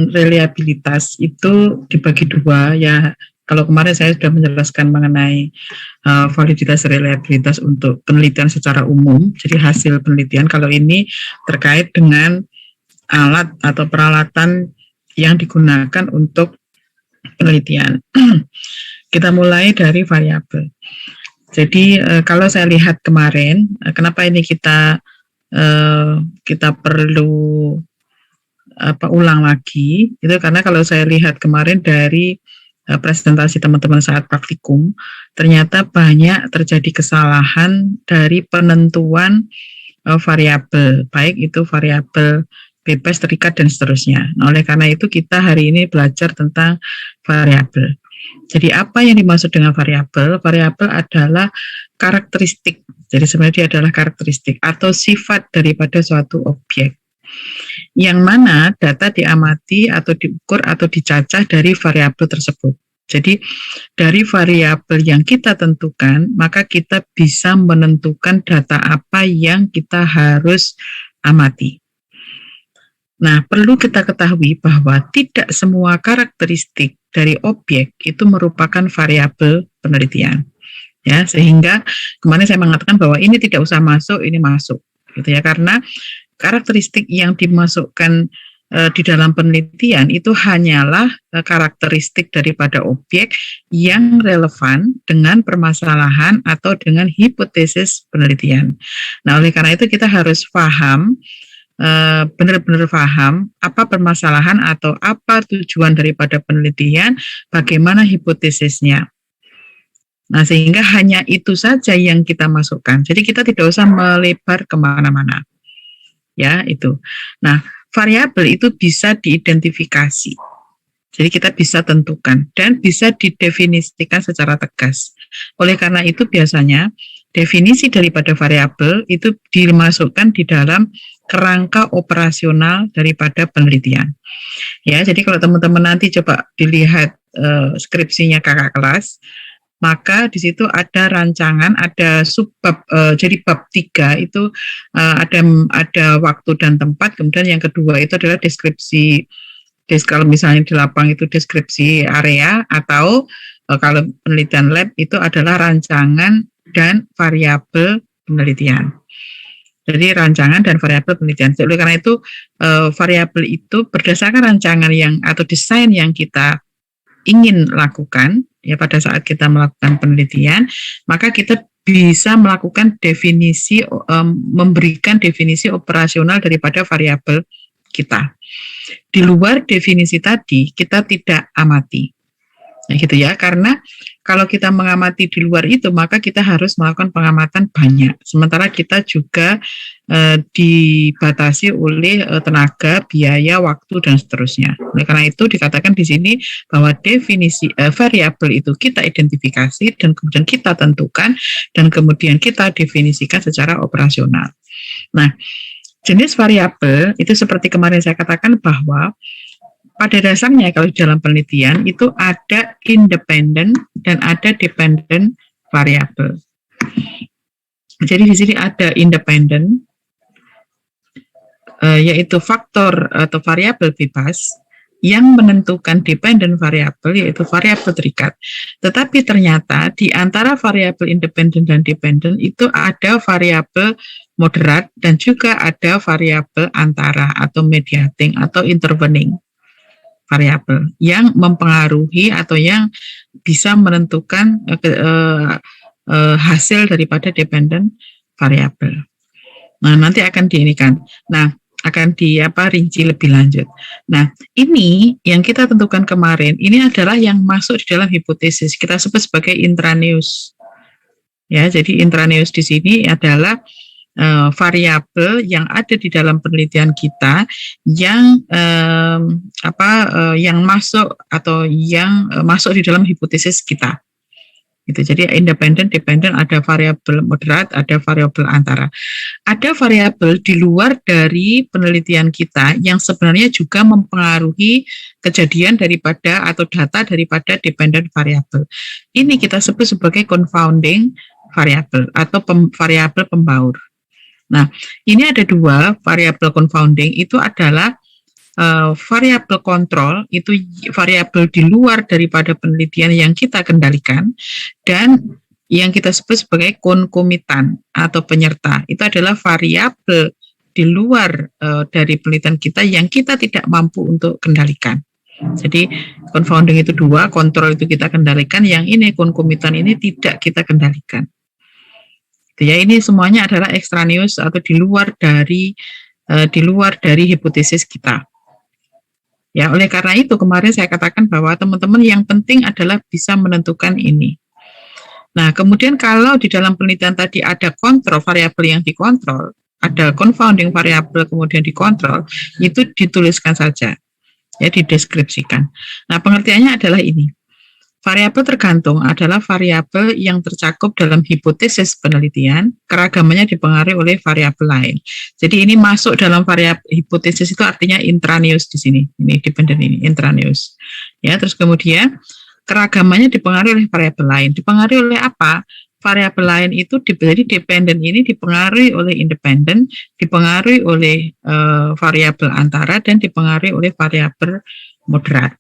dan reliabilitas itu dibagi dua ya. Kalau kemarin saya sudah menjelaskan mengenai validitas reliabilitas untuk penelitian secara umum, jadi hasil penelitian. Kalau ini terkait dengan alat atau peralatan yang digunakan untuk penelitian. Kita mulai dari variabel. Jadi kalau saya lihat kemarin, kenapa ini kita perlu ulang lagi, itu karena kalau saya lihat kemarin dari presentasi teman-teman saat praktikum, ternyata banyak terjadi kesalahan dari penentuan variabel, baik itu variabel bebas, terikat, dan seterusnya. Nah, oleh karena itu kita hari ini belajar tentang variabel. Jadi apa yang dimaksud dengan variabel? Variabel adalah karakteristik. Jadi sebenarnya dia adalah karakteristik atau sifat daripada suatu objek, yang mana data diamati atau diukur atau dicacah dari variabel tersebut. Jadi dari variabel yang kita tentukan, maka kita bisa menentukan data apa yang kita harus amati. Nah, perlu kita ketahui bahwa tidak semua karakteristik dari objek itu merupakan variabel penelitian. Ya, sehingga kemarin saya mengatakan bahwa ini tidak usah masuk, ini masuk, gitu ya, karena karakteristik yang dimasukkan di dalam penelitian itu hanyalah karakteristik daripada objek yang relevan dengan permasalahan atau dengan hipotesis penelitian. Nah, oleh karena itu kita harus paham, benar-benar paham apa permasalahan atau apa tujuan daripada penelitian, bagaimana hipotesisnya. Nah, sehingga hanya itu saja yang kita masukkan. Jadi kita tidak usah melebar kemana-mana. Ya, itu. Nah, variabel itu bisa diidentifikasi. Jadi kita bisa tentukan dan bisa didefinisikan secara tegas. Oleh karena itu biasanya definisi daripada variabel itu dimasukkan di dalam kerangka operasional daripada penelitian. Ya, jadi kalau teman-teman nanti coba dilihat skripsinya kakak kelas, maka di situ ada rancangan, ada subbab, jadi bab 3 itu ada waktu dan tempat, kemudian yang kedua itu adalah deskripsi, kalau misalnya di lapang itu deskripsi area, atau kalau penelitian lab itu adalah rancangan dan variabel penelitian. Jadi rancangan dan variabel penelitian. Oleh karena itu variabel itu berdasarkan rancangan yang atau desain yang kita ingin lakukan ya pada saat kita melakukan penelitian, maka kita bisa melakukan definisi, memberikan definisi operasional daripada variabel kita. Di luar definisi tadi kita tidak amati. Nah, gitu ya, karena kalau kita mengamati di luar itu, maka kita harus melakukan pengamatan banyak. Sementara kita juga dibatasi oleh tenaga, biaya, waktu, dan seterusnya. Oleh karena itu dikatakan di sini bahwa definisi variabel itu kita identifikasi dan kemudian kita tentukan dan kemudian kita definisikan secara operasional. Nah, jenis variabel itu seperti kemarin saya katakan bahwa pada dasarnya kalau di dalam penelitian itu ada independent dan ada dependent variabel. Jadi di sini ada independent, yaitu faktor atau variabel bebas yang menentukan dependent variabel, yaitu variabel terikat. Tetapi ternyata di antara variabel independent dan dependent itu ada variabel moderat dan juga ada variabel antara atau mediating atau intervening variabel yang mempengaruhi atau yang bisa menentukan hasil daripada dependent variabel. Nah, nanti akan diinikan. Nah, akan rinci lebih lanjut. Nah, ini yang kita tentukan kemarin, ini adalah yang masuk di dalam hipotesis. Kita sebut sebagai intraneus. Ya, jadi intraneus di sini adalah variabel yang ada di dalam penelitian kita yang yang masuk atau yang masuk di dalam hipotesis kita. Gitu. Jadi independent, dependent, ada variabel moderat, ada variabel antara. Ada variabel di luar dari penelitian kita yang sebenarnya juga mempengaruhi kejadian daripada atau data daripada dependent variabel. Ini kita sebut sebagai confounding variabel atau variabel pembaur. Nah, ini ada dua variabel confounding, itu adalah variabel kontrol itu variabel di luar daripada penelitian yang kita kendalikan, dan yang kita sebut sebagai konkomitan atau penyerta itu adalah variabel di luar dari penelitian kita yang kita tidak mampu untuk kendalikan. Jadi confounding itu dua, kontrol itu kita kendalikan, yang ini konkomitan ini tidak kita kendalikan. Ya, ini semuanya adalah ekstraneus atau di luar dari hipotesis kita. Ya, oleh karena itu kemarin saya katakan bahwa teman-teman yang penting adalah bisa menentukan ini. Nah, kemudian kalau di dalam penelitian tadi ada kontrol, variabel yang dikontrol, ada confounding variabel kemudian dikontrol, itu dituliskan saja, ya, dideskripsikan. Nah, pengertiannya adalah ini. Variabel tergantung adalah variabel yang tercakup dalam hipotesis penelitian, keragamannya dipengaruhi oleh variabel lain. Jadi ini masuk dalam variabel hipotesis itu artinya intraneus di sini. Ini dependent ini intraneus. Ya, terus kemudian keragamannya dipengaruhi oleh variabel lain. Dipengaruhi oleh apa? Variabel lain itu jadi dependent ini dipengaruhi oleh independen, dipengaruhi oleh variabel antara, dan dipengaruhi oleh variabel moderat.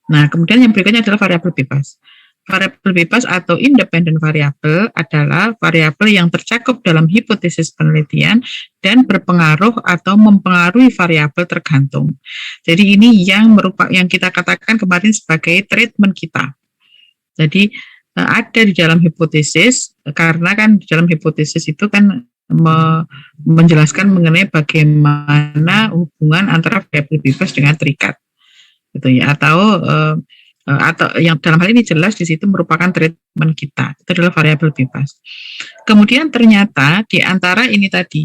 Nah, kemudian yang berikutnya adalah variabel bebas. Variabel bebas atau independent variabel adalah variabel yang tercakup dalam hipotesis penelitian dan berpengaruh atau mempengaruhi variabel tergantung. Jadi ini yang kita katakan kemarin sebagai treatment kita. Jadi ada di dalam hipotesis, karena kan di dalam hipotesis itu kan menjelaskan mengenai bagaimana hubungan antara variabel bebas dengan terikat. Gitu ya, atau yang dalam hal ini jelas di situ merupakan treatment kita, itu adalah variabel bebas. Kemudian ternyata di antara ini tadi,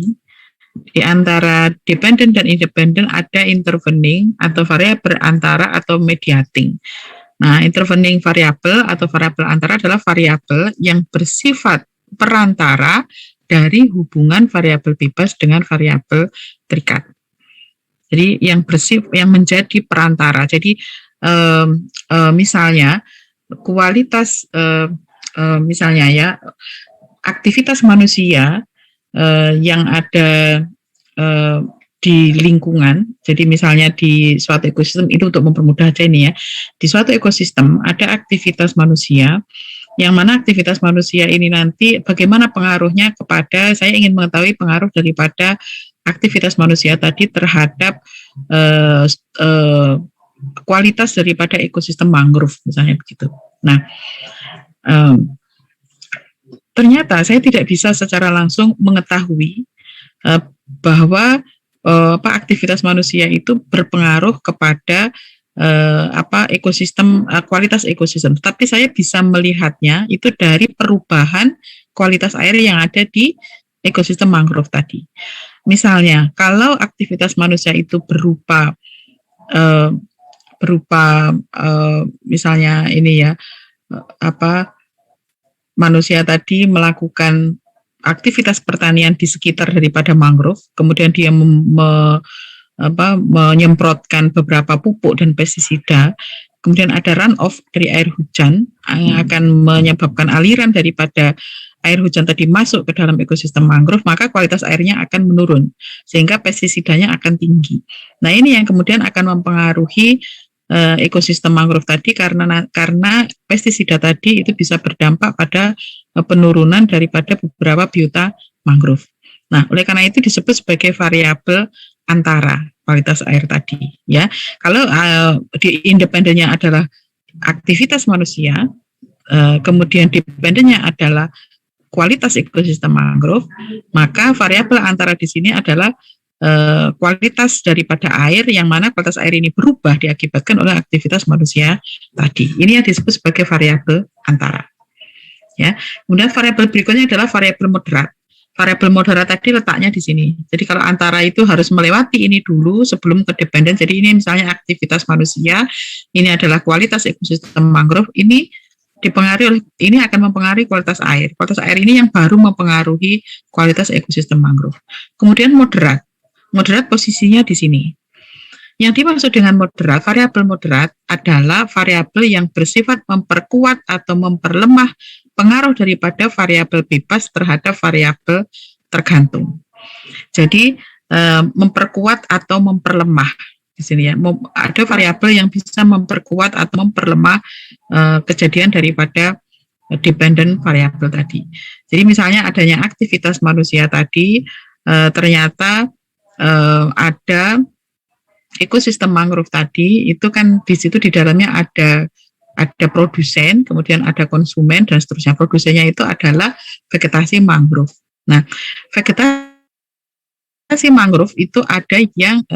di antara dependent dan independent ada intervening atau variabel antara atau mediating. Nah, intervening variabel atau variabel antara adalah variabel yang bersifat perantara dari hubungan variabel bebas dengan variabel terikat. Jadi yang menjadi perantara. Jadi misalnya kualitas misalnya ya aktivitas manusia yang ada di lingkungan. Jadi misalnya di suatu ekosistem, itu untuk mempermudah aja ini ya. Di suatu ekosistem ada aktivitas manusia, yang mana aktivitas manusia ini nanti bagaimana pengaruhnya kepada, saya ingin mengetahui pengaruh daripada aktivitas manusia tadi terhadap kualitas daripada ekosistem mangrove misalnya begitu. Nah, ternyata saya tidak bisa secara langsung mengetahui bahwa aktivitas manusia itu berpengaruh kepada ekosistem, kualitas ekosistem. Tapi saya bisa melihatnya itu dari perubahan kualitas air yang ada di ekosistem mangrove tadi. Misalnya, kalau aktivitas manusia itu berupa misalnya ini ya, manusia tadi melakukan aktivitas pertanian di sekitar daripada mangrove, kemudian dia menyemprotkan beberapa pupuk dan pestisida, kemudian ada runoff dari air hujan yang akan menyebabkan aliran daripada air hujan tadi masuk ke dalam ekosistem mangrove, maka kualitas airnya akan menurun, sehingga pestisidanya akan tinggi. Nah, ini yang kemudian akan mempengaruhi ekosistem mangrove tadi, karena pestisida tadi itu bisa berdampak pada penurunan daripada beberapa biota mangrove. Nah, oleh karena itu disebut sebagai variabel antara kualitas air tadi. Ya, kalau di independennya adalah aktivitas manusia, kemudian dependennya adalah kualitas ekosistem mangrove, maka variabel antara di sini adalah kualitas daripada air, yang mana kualitas air ini berubah diakibatkan oleh aktivitas manusia tadi. Ini yang disebut sebagai variabel antara. Ya, kemudian variabel berikutnya adalah variabel moderat. Variabel moderat tadi letaknya di sini. Jadi kalau antara itu harus melewati ini dulu sebelum ke dependen. Jadi ini misalnya aktivitas manusia, ini adalah kualitas ekosistem mangrove, ini dipengaruhi oleh, ini akan mempengaruhi kualitas air. Kualitas air ini yang baru mempengaruhi kualitas ekosistem mangrove. Kemudian moderat. Moderat posisinya di sini. Yang dimaksud dengan moderat, variabel moderat adalah variabel yang bersifat memperkuat atau memperlemah pengaruh daripada variabel bebas terhadap variabel tergantung. Jadi memperkuat atau memperlemah. di sini ya. Ada variabel yang bisa memperkuat atau memperlemah kejadian daripada dependent variabel tadi. Jadi misalnya adanya aktivitas manusia tadi, ternyata ada ekosistem mangrove tadi, itu kan di situ di dalamnya ada produsen, kemudian ada konsumen dan seterusnya. Produsennya itu adalah vegetasi mangrove. Nah, vegetasi mangrove itu ada yang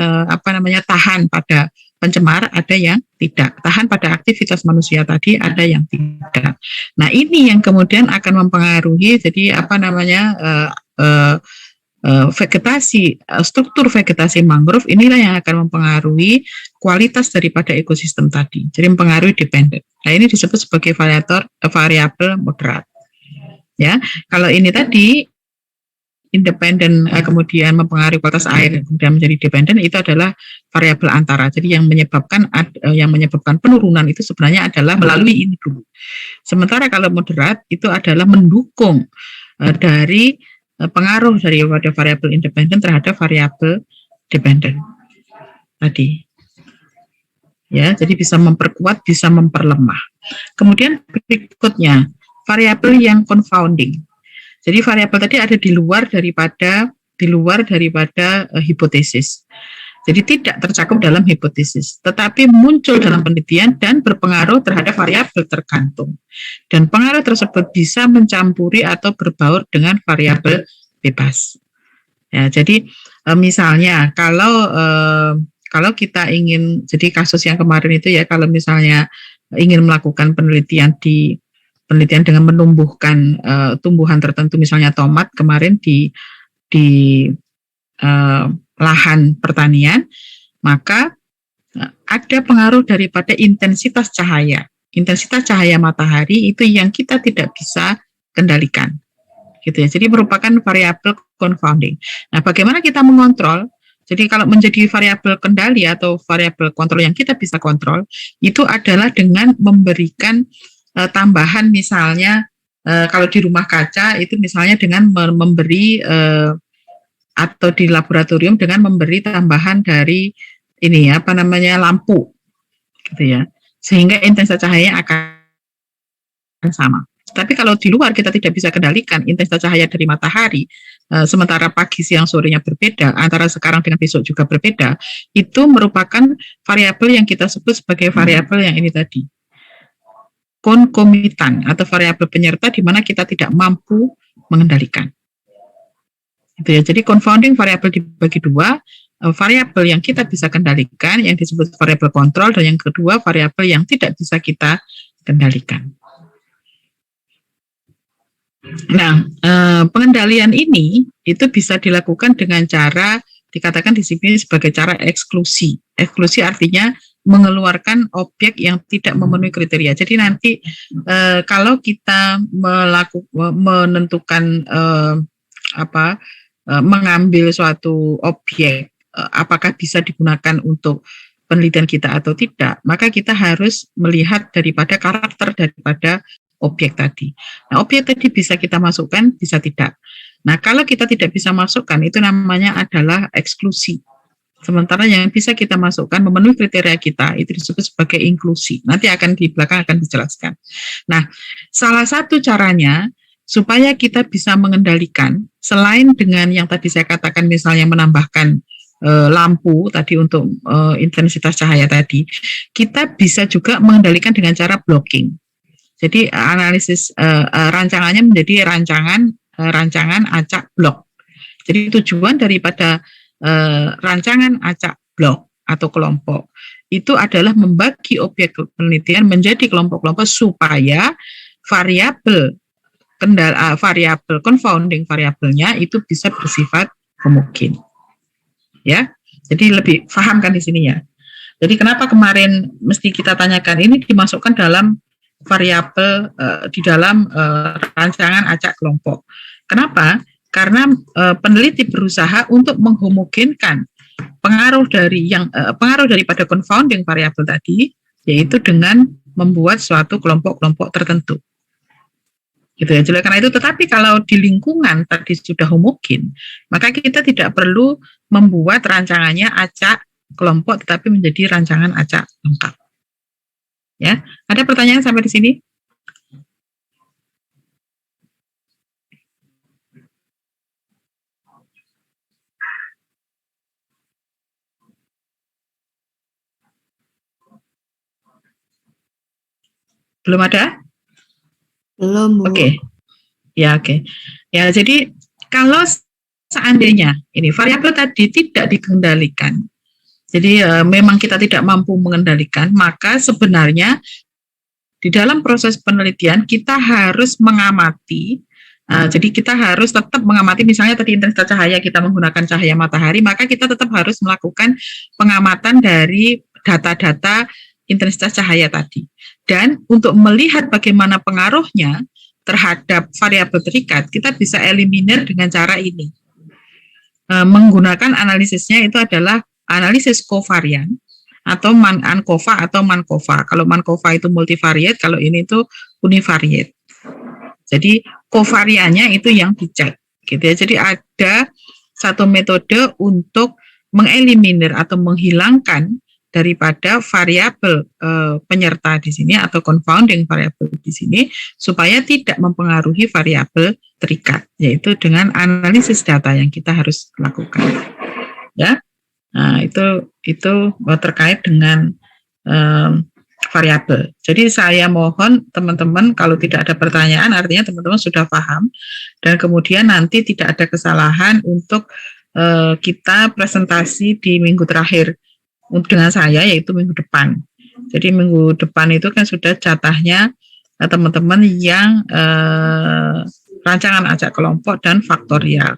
tahan pada pencemar, ada yang tidak. Tahan pada aktivitas manusia tadi, ada yang tidak. Nah, ini yang kemudian akan mempengaruhi jadi struktur vegetasi mangrove inilah yang akan mempengaruhi kualitas daripada ekosistem tadi. Jadi mempengaruhi dependent. Nah, ini disebut sebagai variabel moderat. Ya, kalau ini tadi independen kemudian mempengaruhi kualitas air kemudian menjadi dependent, itu adalah variabel antara. Jadi yang menyebabkan penurunan itu sebenarnya adalah melalui ini dulu. Sementara kalau moderat itu adalah mendukung dari pengaruh daripada variabel independen terhadap variabel dependent tadi. Ya, jadi bisa memperkuat, bisa memperlemah. Kemudian berikutnya, variabel yang confounding. Jadi variabel tadi ada di luar daripada hipotesis. Jadi tidak tercakup dalam hipotesis, tetapi muncul dalam penelitian dan berpengaruh terhadap variabel tergantung. Dan pengaruh tersebut bisa mencampuri atau berbaur dengan variabel bebas. Ya, jadi misalnya kalau kita ingin, jadi kasus yang kemarin itu ya, kalau misalnya ingin melakukan penelitian dengan menumbuhkan tumbuhan tertentu, misalnya tomat kemarin di lahan pertanian, maka ada pengaruh daripada intensitas cahaya. Intensitas cahaya matahari itu yang kita tidak bisa kendalikan. Gitu ya. Jadi merupakan variabel confounding. Nah, bagaimana kita mengontrol? Jadi kalau menjadi variabel kendali atau variabel kontrol yang kita bisa kontrol, itu adalah dengan memberikan tambahan, misalnya kalau di rumah kaca itu misalnya dengan memberi atau di laboratorium dengan memberi tambahan dari lampu, gitu ya, sehingga intensitas cahaya akan sama. Tapi kalau di luar kita tidak bisa kendalikan intensitas cahaya dari matahari, sementara pagi, siang, sorenya berbeda, antara sekarang dengan besok juga berbeda, itu merupakan variabel yang kita sebut sebagai variabel yang ini tadi, konkomitan atau variabel penyerta, di mana kita tidak mampu mengendalikan. Itu ya. Jadi confounding variabel dibagi dua, variabel yang kita bisa kendalikan yang disebut variabel kontrol, dan yang kedua variabel yang tidak bisa kita kendalikan. Nah, pengendalian ini itu bisa dilakukan dengan cara dikatakan di sini sebagai cara eksklusi. Eksklusi artinya mengeluarkan objek yang tidak memenuhi kriteria. Jadi nanti kalau kita menentukan mengambil suatu objek, apakah bisa digunakan untuk penelitian kita atau tidak, maka kita harus melihat daripada karakter daripada objek tadi. Nah, objek tadi bisa kita masukkan, bisa tidak. Nah, kalau kita tidak bisa masukkan, itu namanya adalah eksklusi. Sementara yang bisa kita masukkan memenuhi kriteria kita, itu disebut sebagai inklusi. Nanti di belakang akan dijelaskan. Nah, salah satu caranya supaya kita bisa mengendalikan, selain dengan yang tadi saya katakan, misalnya menambahkan lampu tadi untuk intensitas cahaya tadi, kita bisa juga mengendalikan dengan cara blocking. Jadi analisis rancangannya menjadi rancangan acak blok. Jadi tujuan daripada rancangan acak blok atau kelompok itu adalah membagi objek penelitian menjadi kelompok-kelompok supaya variabel confounding variabelnya itu bisa bersifat homogen. Ya, jadi lebih paham kan di sini ya. Jadi kenapa kemarin mesti kita tanyakan ini dimasukkan dalam variabel di dalam rancangan acak kelompok. Kenapa? Karena peneliti berusaha untuk menghomogenkan pengaruh daripada confounding variabel tadi, yaitu dengan membuat suatu kelompok-kelompok tertentu. Gitu ya. Jadi karena itu, tetapi kalau di lingkungan tadi sudah homogen, maka kita tidak perlu membuat rancangannya acak kelompok tetapi menjadi rancangan acak lengkap. Ya, ada pertanyaan sampai di sini? Belum ada? Belum, Bu. Oke. Ya, oke. Ya, jadi kalau seandainya ini variabel tadi tidak dikendalikan, jadi memang kita tidak mampu mengendalikan, maka sebenarnya di dalam proses penelitian kita harus mengamati. Jadi kita harus tetap mengamati, misalnya tadi intensitas cahaya kita menggunakan cahaya matahari, maka kita tetap harus melakukan pengamatan dari data-data intensitas cahaya tadi. Dan untuk melihat bagaimana pengaruhnya terhadap variabel terikat, kita bisa eliminir dengan cara ini. Menggunakan analisisnya itu adalah analisis kovarian atau ANCOVA atau MANCOVA. Kalau MANCOVA itu multivariate, kalau ini itu univariate. Jadi kovariannya itu yang dicek, gitu ya. Jadi ada satu metode untuk mengeliminir atau menghilangkan daripada variabel penyerta di sini atau confounding variabel di sini supaya tidak mempengaruhi variabel terikat, yaitu dengan analisis data yang kita harus lakukan. Ya, nah itu terkait dengan variabel. Jadi saya mohon teman-teman kalau tidak ada pertanyaan artinya teman-teman sudah paham dan kemudian nanti tidak ada kesalahan untuk kita presentasi di minggu terakhir dengan saya yaitu minggu depan. Jadi minggu depan itu kan sudah jatahnya teman-teman yang rancangan acak kelompok dan faktorial.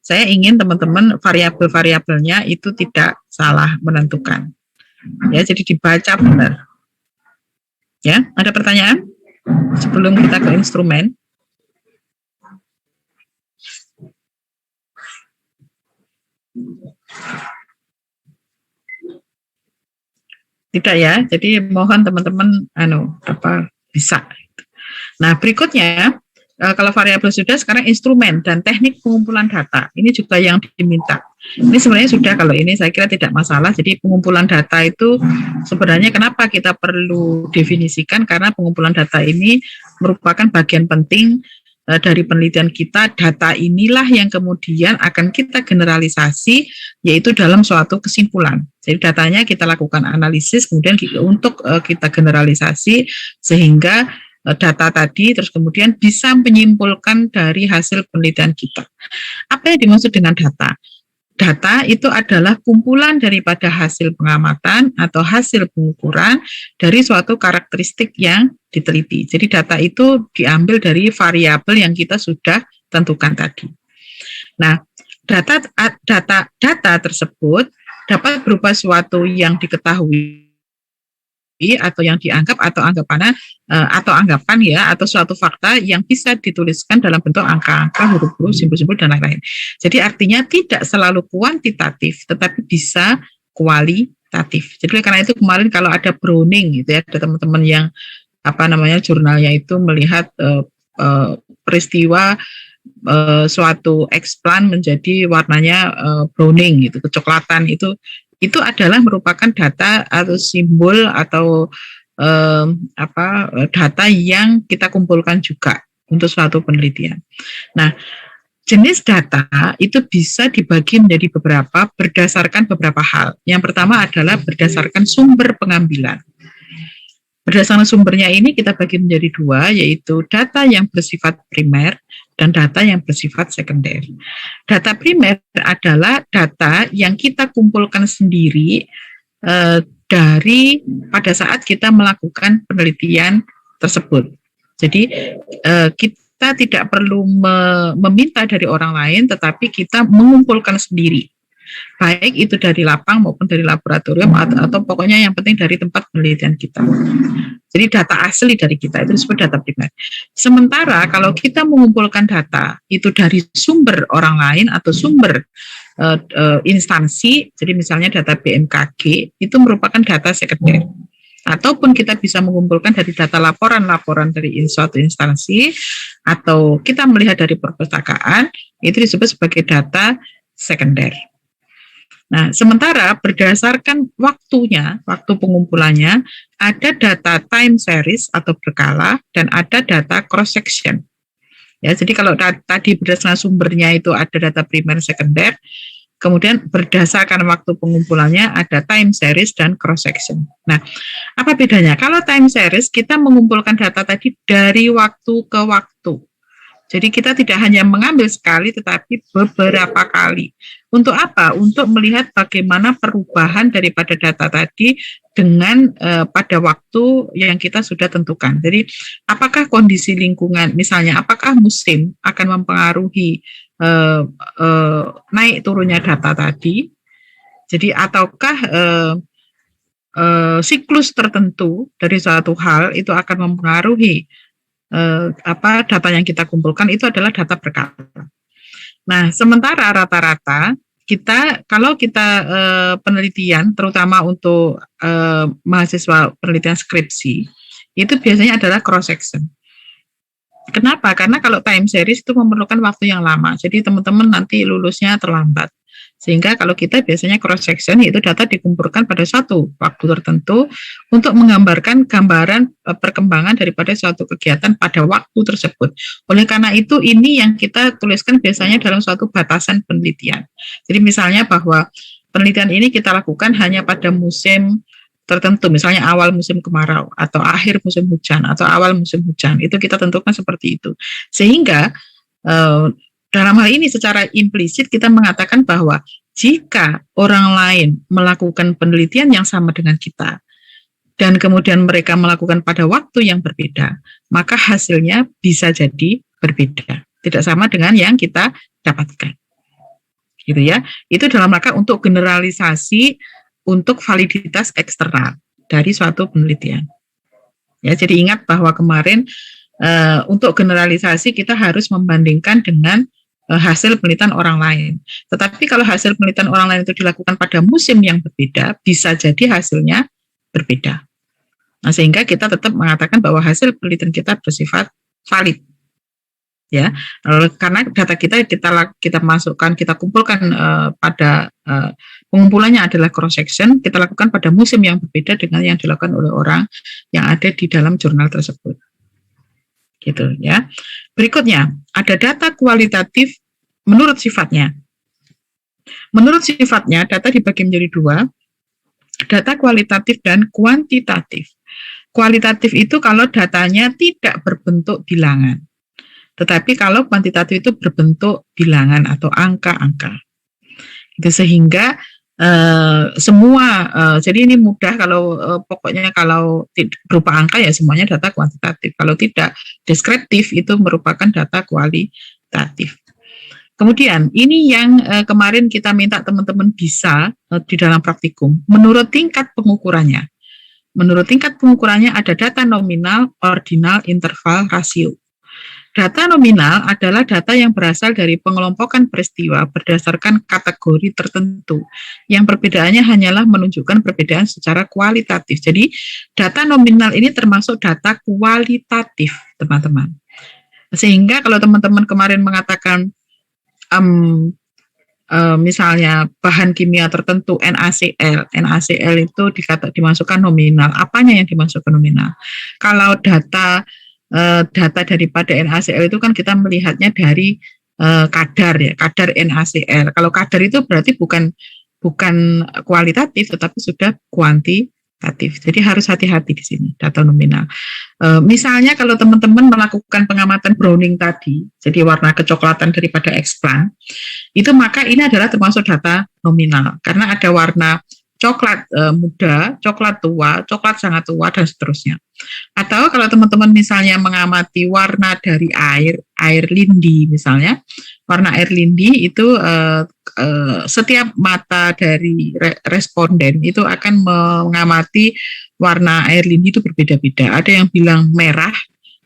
Saya ingin teman-teman variabel-variabelnya itu tidak salah menentukan. Ya, jadi dibaca benar. Ya, ada pertanyaan sebelum kita ke instrumen? Tidak ya, jadi mohon teman-teman bisa. Nah, berikutnya kalau variabel sudah, sekarang instrumen dan teknik pengumpulan data. Ini juga yang diminta. Ini sebenarnya sudah, kalau ini saya kira tidak masalah. Jadi pengumpulan data itu sebenarnya kenapa kita perlu definisikan, karena pengumpulan data ini merupakan bagian penting dari penelitian kita. Data inilah yang kemudian akan kita generalisasi, yaitu dalam suatu kesimpulan. Jadi datanya kita lakukan analisis, kemudian untuk kita generalisasi sehingga data tadi terus kemudian bisa menyimpulkan dari hasil penelitian kita. Apa yang dimaksud dengan data? Data itu adalah kumpulan daripada hasil pengamatan atau hasil pengukuran dari suatu karakteristik yang diteliti. Jadi data itu diambil dari variabel yang kita sudah tentukan tadi. Nah, data tersebut dapat berupa suatu yang diketahui atau yang dianggap atau anggapan ya, atau suatu fakta yang bisa dituliskan dalam bentuk angka-angka, huruf-huruf, simbol-simbol dan lain-lain. Jadi artinya tidak selalu kuantitatif, tetapi bisa kualitatif. Jadi karena itu kemarin kalau ada Browning gitu ya, ada teman-teman yang jurnalnya itu melihat peristiwa suatu eksplan menjadi warnanya browning gitu, kecoklatan, itu adalah merupakan data atau simbol atau data yang kita kumpulkan juga untuk suatu penelitian. Nah, jenis data itu bisa dibagi menjadi beberapa berdasarkan beberapa hal. Yang pertama adalah berdasarkan sumber pengambilan. Berdasarkan sumbernya ini kita bagi menjadi dua, yaitu data yang bersifat primer dan data yang bersifat sekunder. Data primer adalah data yang kita kumpulkan sendiri dari pada saat kita melakukan penelitian tersebut. Jadi kita tidak perlu meminta dari orang lain, tetapi kita mengumpulkan sendiri. Baik itu dari lapang maupun dari laboratorium atau pokoknya yang penting dari tempat penelitian kita. Jadi data asli dari kita itu disebut data primer. Sementara kalau kita mengumpulkan data itu dari sumber orang lain atau sumber instansi, jadi misalnya data BMKG, itu merupakan data sekunder. Ataupun kita bisa mengumpulkan dari data laporan-laporan dari suatu instansi, atau kita melihat dari perpustakaan, itu disebut sebagai data sekunder. Nah, sementara berdasarkan waktu pengumpulannya, ada data time series atau berkala dan ada data cross section. Ya, jadi kalau tadi berdasarkan sumbernya itu ada data primer, sekunder, kemudian berdasarkan waktu pengumpulannya ada time series dan cross section. Nah, apa bedanya? Kalau time series kita mengumpulkan data tadi dari waktu ke waktu. Jadi kita tidak hanya mengambil sekali tetapi beberapa kali. Untuk apa? Untuk melihat bagaimana perubahan daripada data tadi dengan pada waktu yang kita sudah tentukan. Jadi apakah kondisi lingkungan, misalnya apakah musim akan mempengaruhi naik turunnya data tadi. Jadi ataukah siklus tertentu dari suatu hal itu akan mempengaruhi data yang kita kumpulkan itu adalah data berkala. Nah, sementara rata-rata kalau kita penelitian, terutama untuk mahasiswa penelitian skripsi, itu biasanya adalah cross section. Kenapa? Karena kalau time series itu memerlukan waktu yang lama, jadi teman-teman nanti lulusnya terlambat. Sehingga kalau kita biasanya cross section, yaitu data dikumpulkan pada suatu waktu tertentu untuk menggambarkan gambaran perkembangan daripada suatu kegiatan pada waktu tersebut. Oleh karena itu, ini yang kita tuliskan biasanya dalam suatu batasan penelitian. Jadi misalnya bahwa penelitian ini kita lakukan hanya pada musim tertentu, misalnya awal musim kemarau, atau akhir musim hujan, atau awal musim hujan, itu kita tentukan seperti itu. Sehingga dalam hal ini secara implisit kita mengatakan bahwa jika orang lain melakukan penelitian yang sama dengan kita dan kemudian mereka melakukan pada waktu yang berbeda, maka hasilnya bisa jadi berbeda, tidak sama dengan yang kita dapatkan. Gitu ya. Itu dalam rangka untuk generalisasi untuk validitas eksternal dari suatu penelitian. Ya, jadi ingat bahwa kemarin untuk generalisasi kita harus membandingkan dengan hasil penelitian orang lain. Tetapi kalau hasil penelitian orang lain itu dilakukan pada musim yang berbeda, bisa jadi hasilnya berbeda. Nah, sehingga kita tetap mengatakan bahwa hasil penelitian kita bersifat valid. Ya, karena data kita masukkan, kita kumpulkan pada pengumpulannya adalah cross section, kita lakukan pada musim yang berbeda dengan yang dilakukan oleh orang yang ada di dalam jurnal tersebut. Gitu ya. Berikutnya, ada data kualitatif menurut sifatnya. Menurut sifatnya, data dibagi menjadi dua, data kualitatif dan kuantitatif. Kualitatif itu kalau datanya tidak berbentuk bilangan. Tetapi kalau kuantitatif itu berbentuk bilangan atau angka-angka. Itu sehingga semua, jadi ini mudah kalau pokoknya kalau berupa angka ya semuanya data kuantitatif. Kalau tidak deskriptif itu merupakan data kualitatif. Kemudian ini yang kemarin kita minta teman-teman bisa di dalam praktikum menurut tingkat pengukurannya. Menurut tingkat pengukurannya ada data nominal, ordinal, interval, rasio. Data nominal adalah data yang berasal dari pengelompokan peristiwa berdasarkan kategori tertentu. Yang perbedaannya hanyalah menunjukkan perbedaan secara kualitatif. Jadi, data nominal ini termasuk data kualitatif, teman-teman. Sehingga kalau teman-teman kemarin mengatakan, misalnya bahan kimia tertentu NaCl itu dimasukkan nominal. Apanya yang dimasukkan nominal? Kalau data daripada NaCl itu kan kita melihatnya dari kadar ya, kadar NaCl. Kalau kadar itu berarti bukan kualitatif tetapi sudah kuantitatif. Jadi harus hati-hati di sini data nominal. Misalnya kalau teman-teman melakukan pengamatan browning tadi, jadi warna kecoklatan daripada eksplan, itu maka ini adalah termasuk data nominal karena ada warna coklat muda, coklat tua, coklat sangat tua, dan seterusnya. Atau kalau teman-teman misalnya mengamati warna dari air lindi misalnya, warna air lindi itu setiap mata dari responden itu akan mengamati warna air lindi itu berbeda-beda. Ada yang bilang merah,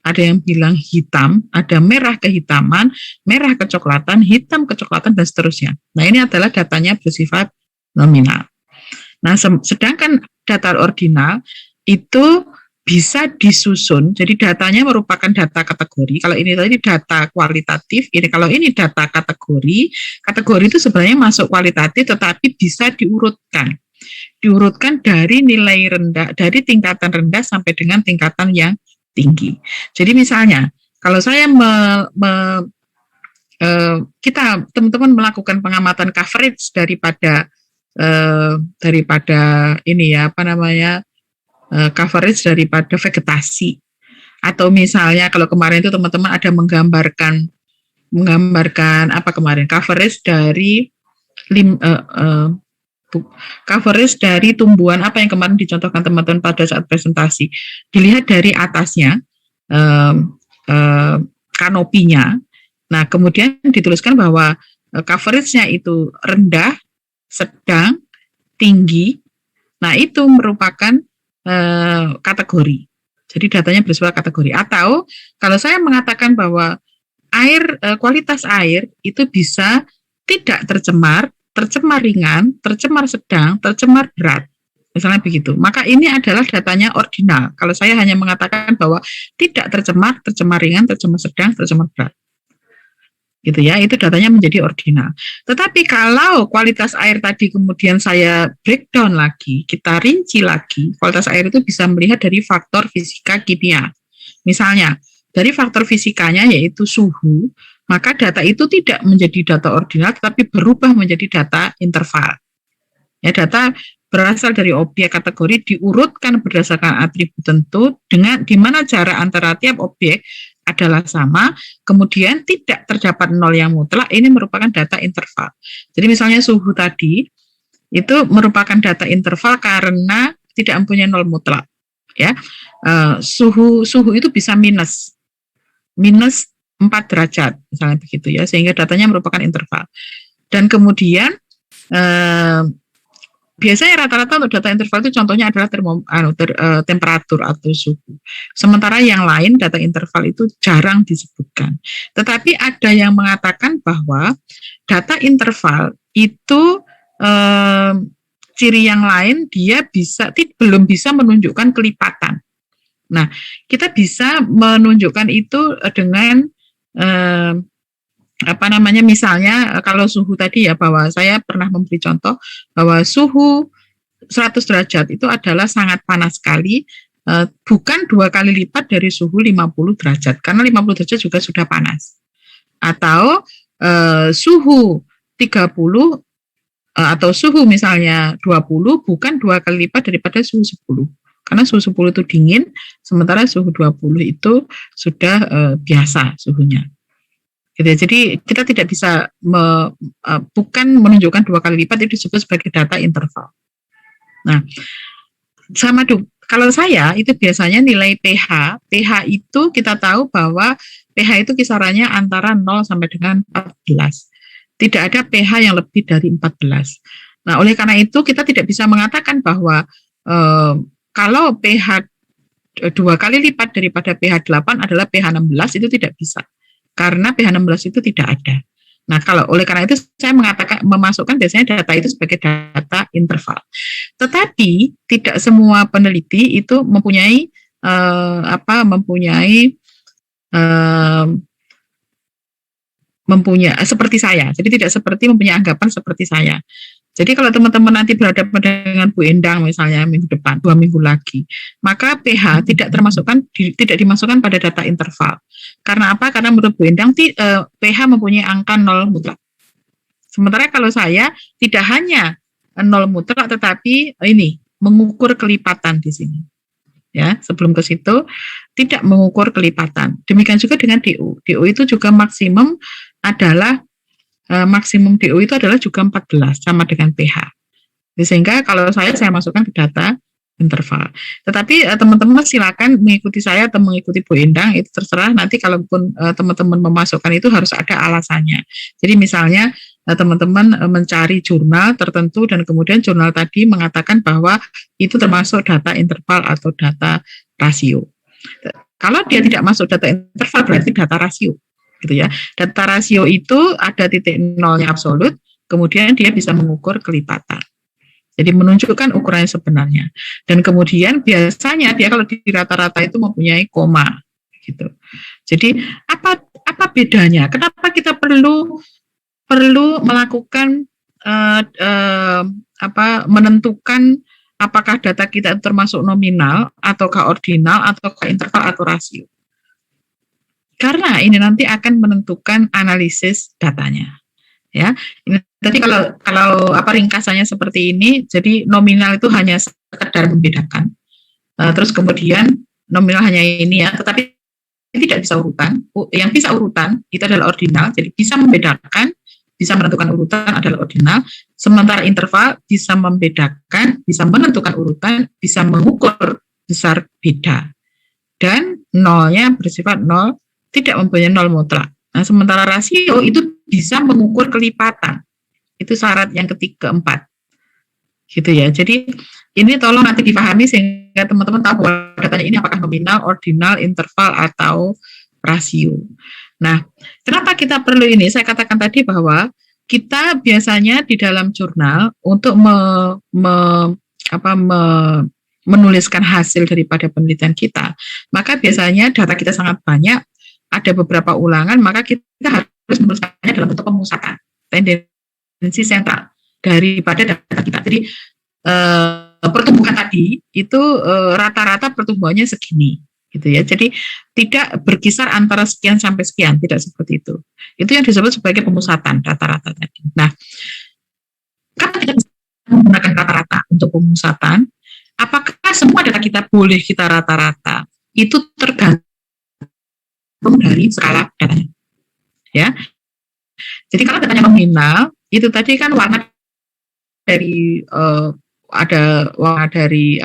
ada yang bilang hitam, ada merah kehitaman, merah kecoklatan, hitam kecoklatan, dan seterusnya. Nah, ini adalah datanya bersifat nominal. Nah, sedangkan data ordinal itu bisa disusun. Jadi datanya merupakan data kategori. Kalau ini tadi data kualitatif, ini kalau ini data kategori. Kategori itu sebenarnya masuk kualitatif, tetapi bisa diurutkan dari nilai rendah, dari tingkatan rendah sampai dengan tingkatan yang tinggi. Jadi misalnya, kalau saya kita teman-teman melakukan pengamatan coverage daripada ini ya, apa namanya, coverage daripada vegetasi, atau misalnya kalau kemarin itu teman-teman ada menggambarkan apa kemarin, coverage dari coverage dari tumbuhan apa yang kemarin dicontohkan teman-teman pada saat presentasi. Dilihat dari atasnya kanopinya. Nah, kemudian dituliskan bahwa coverage-nya itu rendah, sedang, tinggi. Nah, itu merupakan kategori. Jadi datanya bersifat kategori. Atau kalau saya mengatakan bahwa kualitas air itu bisa tidak tercemar, tercemar ringan, tercemar sedang, tercemar berat. Misalnya begitu. Maka ini adalah datanya ordinal. Kalau saya hanya mengatakan bahwa tidak tercemar, tercemar ringan, tercemar sedang, tercemar berat. Gitu ya, itu datanya menjadi ordinal. Tetapi kalau kualitas air tadi kemudian saya breakdown lagi, kita rinci lagi, kualitas air itu bisa melihat dari faktor fisika kimia. Misalnya, dari faktor fisikanya yaitu suhu, maka data itu tidak menjadi data ordinal, tetapi berubah menjadi data interval. Ya, data berasal dari objek kategori diurutkan berdasarkan atribut tentu, dengan di mana jarak antara tiap objek adalah sama, kemudian tidak terdapat nol yang mutlak. Ini merupakan data interval. Jadi misalnya suhu tadi itu merupakan data interval karena tidak mempunyai nol mutlak. Ya, suhu itu bisa minus 4 derajat, misalnya begitu ya, sehingga datanya merupakan interval. Dan kemudian biasanya rata-rata untuk data interval itu contohnya adalah temperatur atau suhu. Sementara yang lain data interval itu jarang disebutkan. Tetapi ada yang mengatakan bahwa data interval itu ciri yang lain dia belum bisa menunjukkan kelipatan. Nah, kita bisa menunjukkan itu dengan misalnya kalau suhu tadi ya, bahwa saya pernah memberi contoh bahwa suhu 100 derajat itu adalah sangat panas sekali, bukan 2 kali lipat dari suhu 50 derajat, karena 50 derajat juga sudah panas. Atau suhu 30 atau suhu misalnya 20 bukan 2 kali lipat daripada suhu 10. Karena suhu 10 itu dingin, sementara suhu 20 itu sudah biasa suhunya. Gitu ya. Jadi kita tidak bisa bukan menunjukkan 2 kali lipat, itu disebut sebagai data interval. Nah, sama kalau saya itu biasanya nilai pH itu kita tahu bahwa pH itu kisarannya antara 0 sampai dengan 14. Tidak ada pH yang lebih dari 14. Nah, oleh karena itu kita tidak bisa mengatakan bahwa kalau pH 2 kali lipat daripada pH 8 adalah pH 16, itu tidak bisa. Karena pH 16 itu tidak ada. Nah, oleh karena itu saya memasukkan biasanya data itu sebagai data interval. Tetapi tidak semua peneliti itu mempunyai seperti saya. Jadi tidak mempunyai anggapan seperti saya. Jadi kalau teman-teman nanti berhadapan dengan Bu Endang misalnya minggu depan, 2 minggu lagi, maka pH tidak dimasukkan pada data interval. Karena apa? Karena menurut Bu Endang pH mempunyai angka 0 mutlak. Sementara kalau saya tidak hanya 0 mutlak, tetapi ini mengukur kelipatan di sini. Ya, sebelum ke situ tidak mengukur kelipatan. Demikian juga dengan DO. DO itu juga maksimum DO itu adalah juga 14 sama dengan pH. Sehingga kalau saya masukkan ke data interval. Tetapi teman-teman silakan mengikuti saya atau mengikuti Bu Endang, itu terserah. Nanti kalaupun teman-teman memasukkan itu harus ada alasannya. Jadi misalnya teman-teman mencari jurnal tertentu dan kemudian jurnal tadi mengatakan bahwa itu termasuk data interval atau data rasio. Kalau dia tidak masuk data interval berarti data rasio. Gitu ya. Data rasio itu ada titik nolnya absolut, kemudian dia bisa mengukur kelipatan. Jadi menunjukkan ukuran yang sebenarnya. Dan kemudian biasanya dia kalau di rata-rata itu mempunyai koma gitu. Jadi apa bedanya? Kenapa kita perlu melakukan menentukan apakah data kita termasuk nominal ataukah ordinal ataukah interval atau rasio? Karena ini nanti akan menentukan analisis datanya. Ya, ini tadi kalau ringkasannya seperti ini, jadi nominal itu hanya sekedar membedakan. Terus kemudian nominal hanya ini ya, tetapi tidak bisa urutan. Yang bisa urutan itu adalah ordinal, jadi bisa membedakan, bisa menentukan urutan adalah ordinal. Sementara interval bisa membedakan, bisa menentukan urutan, bisa mengukur besar beda. Dan nolnya bersifat nol, tidak mempunyai nol mutlak. Nah, sementara rasio itu bisa mengukur kelipatan. Itu syarat yang keempat. Gitu ya. Jadi ini tolong nanti dipahami sehingga teman-teman tahu bahwa datanya ini apakah nominal, ordinal, interval, atau rasio. Nah, kenapa kita perlu ini? Saya katakan tadi bahwa kita biasanya di dalam jurnal untuk menuliskan hasil daripada penelitian kita, maka biasanya data kita sangat banyak, ada beberapa ulangan, maka kita harus menuliskannya dalam bentuk pemusatan, tendensi sentral daripada data kita. Jadi pertumbuhan tadi itu rata-rata pertumbuhannya segini, gitu ya. Jadi tidak berkisar antara sekian sampai sekian, tidak seperti itu. Itu yang disebut sebagai pemusatan rata-rata tadi. Nah, kalau kita bisa menggunakan rata-rata untuk pemusatan, apakah semua data kita boleh kita rata-rata? Itu tergantung dari skala datanya, ya. Jadi kalau datanya nominal, itu tadi kan warna dari ada warna dari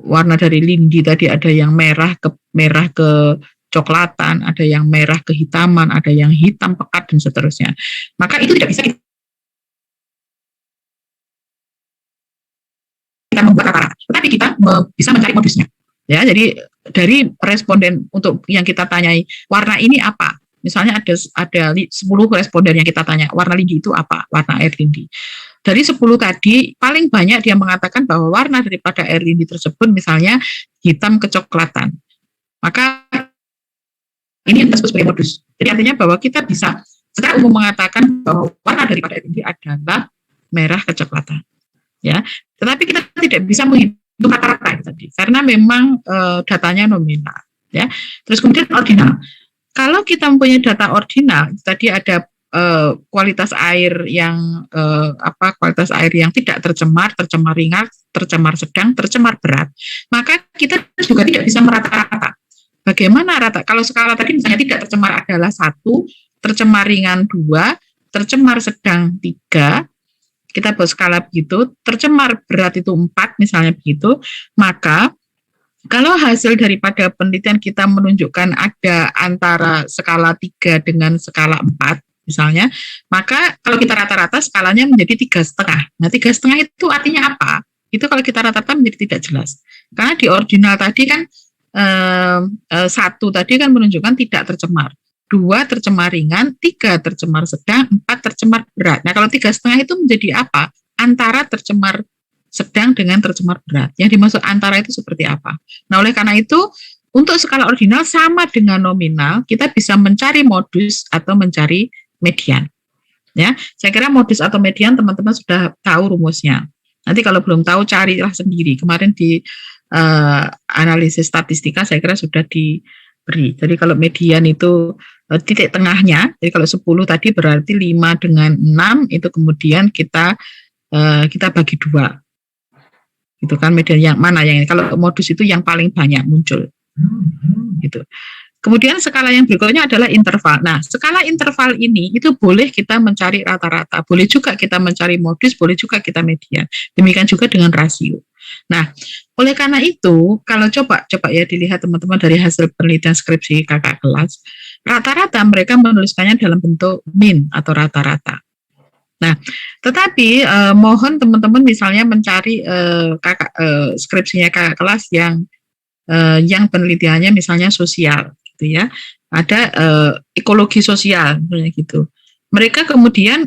warna dari lindi tadi, ada yang merah ke coklatan, ada yang merah kehitaman, ada yang hitam pekat dan seterusnya. Maka itu tidak bisa kita membuat rata-rata, tetapi kita bisa mencari modusnya. Ya, jadi dari responden untuk yang kita tanyai, warna ini apa? Misalnya ada 10 responden yang kita tanya, warna lindi itu apa? Warna air lindi. Dari 10 tadi, paling banyak dia mengatakan bahwa warna daripada air lindi tersebut misalnya hitam kecoklatan. Maka ini yang disebut sebagai modus. Jadi artinya bahwa kita bisa secara umum mengatakan bahwa warna daripada air lindi adalah merah kecoklatan. Ya, tetapi kita tidak bisa menghitung rata-rata tadi karena memang datanya nominal, ya. Terus kemudian ordinal. Kalau kita mempunyai data ordinal, tadi ada kualitas air yang kualitas air yang tidak tercemar, tercemar ringan, tercemar sedang, tercemar berat, maka kita juga tidak bisa merata-rata. Bagaimana rata? Kalau skala tadi misalnya tidak tercemar adalah 1, tercemar ringan 2, tercemar sedang 3, kita buat skala begitu, tercemar berat itu 4 misalnya begitu, maka kalau hasil daripada penelitian kita menunjukkan ada antara skala 3 dengan skala 4 misalnya, maka kalau kita rata-rata skalanya menjadi 3,5. Nah, 3,5 itu artinya apa? Itu kalau kita rata-rata menjadi tidak jelas. Karena di ordinal tadi kan 1 tadi kan menunjukkan tidak tercemar, 2 tercemar ringan, 3 tercemar sedang, 4 tercemar berat. Nah, kalau 3,5 itu menjadi apa? Antara tercemar sedang dengan tercemar berat. Yang dimaksud antara itu seperti apa? Nah, oleh karena itu, untuk skala ordinal sama dengan nominal, kita bisa mencari modus atau mencari median. Ya, saya kira modus atau median teman-teman sudah tahu rumusnya. Nanti kalau belum tahu, carilah sendiri. Kemarin di analisis statistika saya kira sudah diberi. Jadi kalau median itu titik tengahnya, jadi kalau 10 tadi berarti 5 dengan 6 itu kemudian kita bagi 2. Itu kan median yang mana yang ini? Kalau modus itu yang paling banyak muncul. Gitu. Kemudian skala yang berikutnya adalah interval. Nah, skala interval ini itu boleh kita mencari rata-rata, boleh juga kita mencari modus, boleh juga kita median. Demikian juga dengan rasio. Nah, oleh karena itu, kalau coba ya dilihat teman-teman dari hasil penelitian skripsi kakak kelas, rata-rata mereka menuliskannya dalam bentuk min atau rata-rata. Nah, tetapi mohon teman-teman misalnya mencari skripsinya kakak kelas yang penelitiannya misalnya sosial, gitu ya. Ada ekologi sosial, misalnya gitu. Mereka kemudian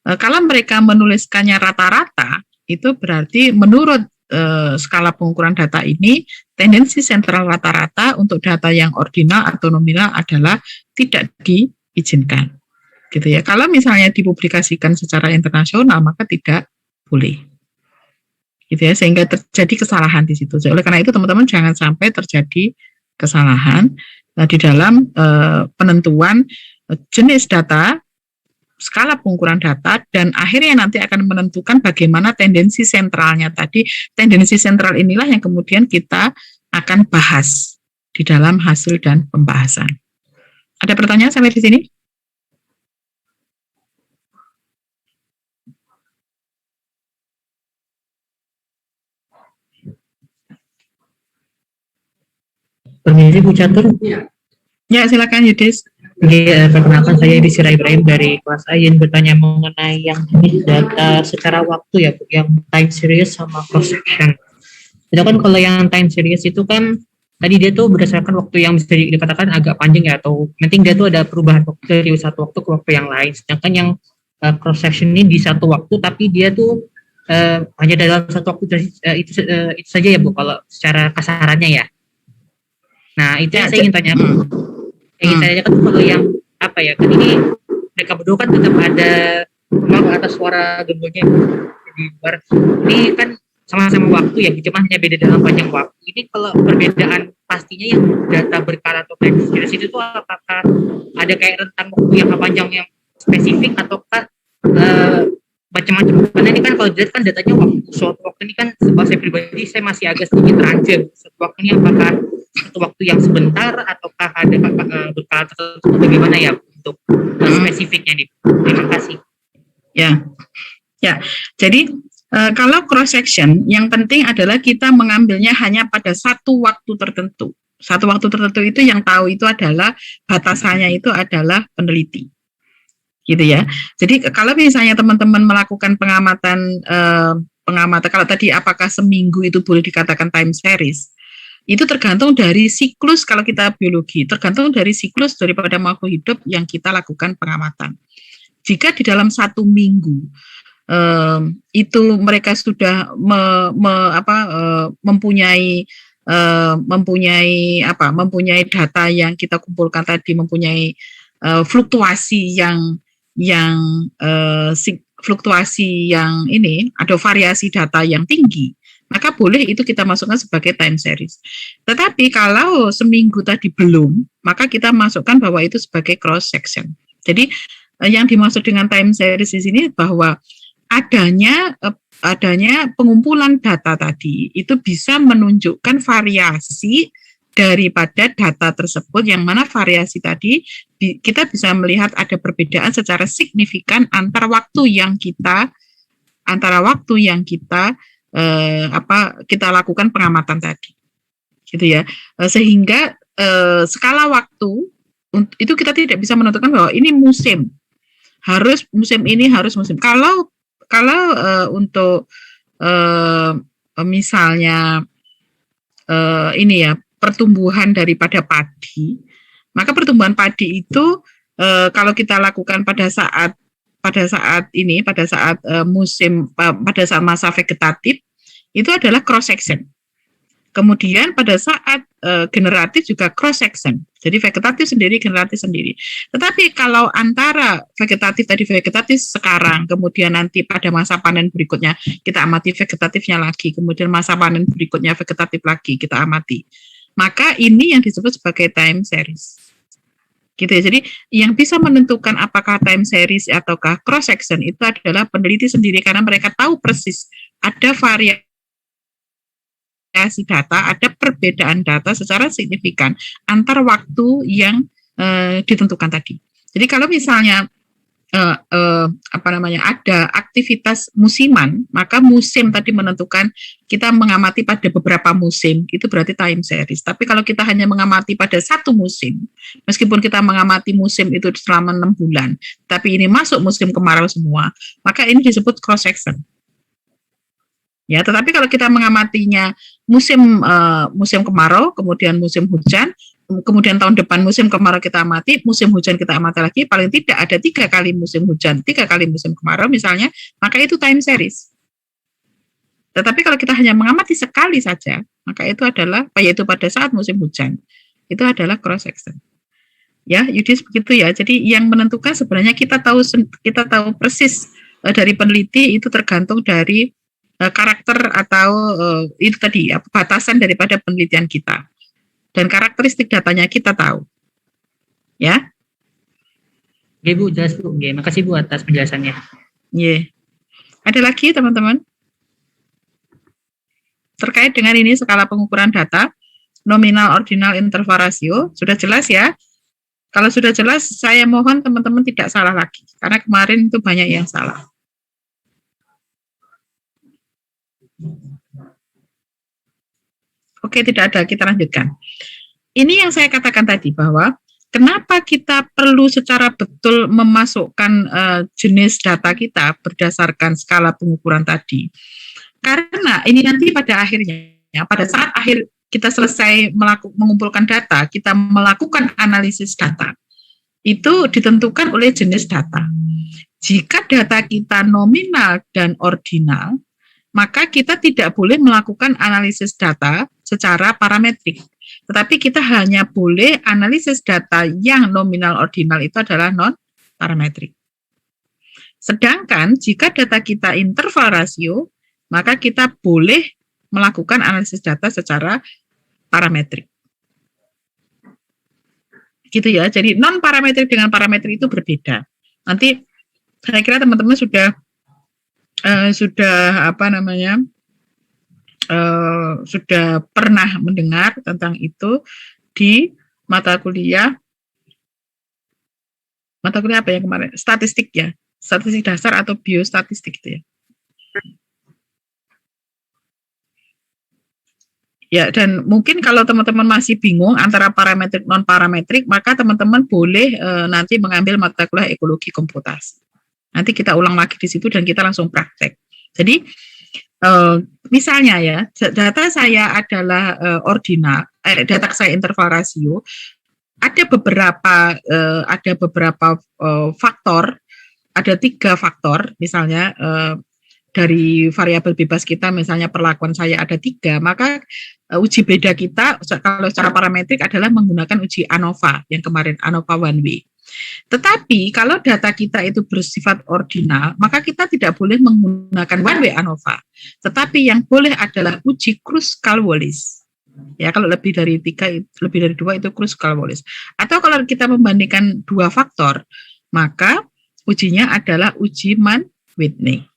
Kalau mereka menuliskannya rata-rata, itu berarti menurut skala pengukuran data ini, tendensi sentral rata-rata untuk data yang ordinal atau nominal adalah tidak diizinkan. Gitu ya. Kalau misalnya dipublikasikan secara internasional, maka tidak boleh. Gitu ya, sehingga terjadi kesalahan di situ. Oleh karena itu teman-teman jangan sampai terjadi kesalahan di dalam penentuan jenis data, skala pengukuran data, dan akhirnya nanti akan menentukan bagaimana tendensi sentralnya tadi. Tendensi sentral inilah yang kemudian kita akan bahas di dalam hasil dan pembahasan. Ada pertanyaan sampai di sini? Permisi Bu Catur. Ya, silakan Yudis. Oke, perkenalkan saya Yudis Ibrahim dari kelas A yang bertanya mengenai yang jenis data secara waktu ya Bu, yang time series sama cross section. Itu kan kalau yang time series itu kan tadi dia tuh berdasarkan waktu yang bisa dikatakan agak panjang ya, atau penting dia tuh ada perubahan waktu dari satu waktu ke waktu yang lain. Sedangkan yang cross section ini di satu waktu tapi dia tuh hanya dalam satu waktu itu saja ya Bu, kalau secara kasarannya ya. Nah, itu yang saya ingin tanya. Yang ingin tanya kan kalau yang apa ya, kan ini mereka berdua kan tetap ada pengaruh atas suara gembolnya di luar. Ini kan sama-sama waktu ya, cuma hanya beda dalam panjang waktu. Ini kalau perbedaan pastinya yang data berkala atau time series itu tuh apakah ada kayak rentang waktu yang panjang yang spesifik ataukah macam-macam? Karena ini kan kalau dilihat kan datanya suatu waktu ini kan, kalau saya pribadi saya masih agak sedikit rancang. Suatu waktu ini apakah satu waktu yang sebentar ataukah ada berkala tertentu, bagaimana ya untuk spesifiknya nih? Terima kasih. Ya. Jadi kalau cross section, yang penting adalah kita mengambilnya hanya pada satu waktu tertentu. Satu waktu tertentu itu yang tahu itu adalah batasannya itu adalah peneliti. Gitu ya. Jadi kalau misalnya teman-teman melakukan pengamatan kalau tadi apakah seminggu itu boleh dikatakan time series, itu tergantung dari siklus. Kalau kita biologi, tergantung dari siklus daripada makhluk hidup yang kita lakukan pengamatan. Jika di dalam satu minggu itu mereka sudah mempunyai data yang kita kumpulkan tadi, mempunyai fluktuasi yang ini, ada variasi data yang tinggi, maka boleh itu kita masukkan sebagai time series. Tetapi kalau seminggu tadi belum, maka kita masukkan bahwa itu sebagai cross section. Jadi yang dimaksud dengan time series di sini bahwa adanya pengumpulan data tadi itu bisa menunjukkan variasi daripada data tersebut, yang mana variasi tadi kita bisa melihat ada perbedaan secara signifikan antara waktu yang kita kita lakukan pengamatan tadi, gitu ya. Sehingga skala waktu itu kita tidak bisa menentukan bahwa ini musim ini harus musim. Kalau untuk misalnya ini ya, pertumbuhan daripada padi, maka pertumbuhan padi itu kalau kita lakukan pada saat masa vegetatif, itu adalah cross section. Kemudian pada saat generatif juga cross section. Jadi vegetatif sendiri, generatif sendiri. Tetapi kalau antara vegetatif sekarang, kemudian nanti pada masa panen berikutnya kita amati vegetatifnya lagi, kemudian masa panen berikutnya vegetatif lagi kita amati, maka ini yang disebut sebagai time series. Gitu ya. Jadi yang bisa menentukan apakah time series ataukah cross section itu adalah peneliti sendiri, karena mereka tahu persis ada variasi data, ada perbedaan data secara signifikan antar waktu yang ditentukan tadi. Jadi kalau misalnya ada aktivitas musiman, maka musim tadi menentukan, kita mengamati pada beberapa musim, itu berarti time series. Tapi kalau kita hanya mengamati pada satu musim, meskipun kita mengamati musim itu selama 6 bulan, tapi ini masuk musim kemarau semua, maka ini disebut cross section. Ya, tetapi kalau kita mengamatinya musim kemarau, kemudian musim hujan, kemudian tahun depan musim kemarau kita amati, musim hujan kita amati lagi, paling tidak ada 3 kali musim hujan, 3 kali musim kemarau misalnya, maka itu time series. Tetapi kalau kita hanya mengamati sekali saja, maka itu adalah, yaitu pada saat musim hujan, itu adalah cross section. Ya, Yudis begitu ya. Jadi yang menentukan sebenarnya kita tahu persis dari peneliti itu tergantung dari karakter atau itu tadi ya, batasan daripada penelitian kita. Dan karakteristik datanya kita tahu. Ya. Oke Bu, jelas Bu. Oke, makasih Bu atas penjelasannya. Yeah. Ada lagi teman-teman? Terkait dengan ini skala pengukuran data, nominal, ordinal, interval rasio, sudah jelas ya? Kalau sudah jelas, saya mohon teman-teman tidak salah lagi, karena kemarin itu banyak yang salah. Oke, tidak ada, kita lanjutkan. Ini yang saya katakan tadi, bahwa kenapa kita perlu secara betul memasukkan jenis data kita berdasarkan skala pengukuran tadi. Karena ini nanti pada akhirnya, pada saat akhir kita selesai mengumpulkan data, kita melakukan analisis data, itu ditentukan oleh jenis data. Jika data kita nominal dan ordinal, maka kita tidak boleh melakukan analisis data secara parametrik. Tetapi kita hanya boleh analisis data yang nominal ordinal itu adalah non-parametrik. Sedangkan jika data kita interval rasio, maka kita boleh melakukan analisis data secara parametrik. Gitu ya. Jadi non-parametrik dengan parametrik itu berbeda. Nanti saya kira teman-teman sudah pernah mendengar tentang itu di mata kuliah apa yang kemarin? Statistik ya. Statistik dasar atau biostatistik itu ya. Ya, dan mungkin kalau teman-teman masih bingung antara parametrik non-parametrik, maka teman-teman boleh nanti mengambil mata kuliah ekologi komputasi. Nanti kita ulang lagi di situ dan kita langsung praktek. Jadi, misalnya ya, data saya adalah ordinal, data saya interval rasio, ada beberapa faktor, ada 3 faktor, misalnya dari variabel bebas kita, misalnya perlakuan saya ada 3, maka uji beda kita kalau secara parametrik adalah menggunakan uji ANOVA yang kemarin, ANOVA one way. Tetapi kalau data kita itu bersifat ordinal, maka kita tidak boleh menggunakan one way ANOVA. Tetapi yang boleh adalah uji Kruskal-Wallis. Ya, kalau lebih dari 2 itu Kruskal-Wallis. Atau kalau kita membandingkan 2 faktor, maka ujinya adalah uji Mann-Whitney.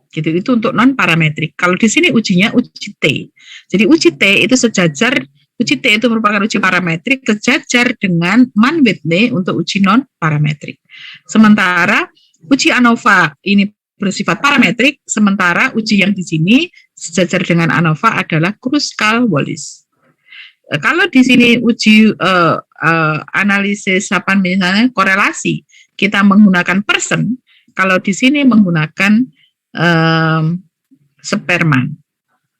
Gitu, itu untuk non parametrik. Kalau di sini ujinya uji T. Jadi uji T itu sejajar, uji T itu merupakan uji parametrik sejajar dengan Mann-Whitney untuk uji non parametrik. Sementara uji ANOVA ini bersifat parametrik, sementara uji yang di sini sejajar dengan ANOVA adalah Kruskal-Wallis. Kalau di sini uji analisis misalnya korelasi, kita menggunakan person. Kalau di sini menggunakan Spearman.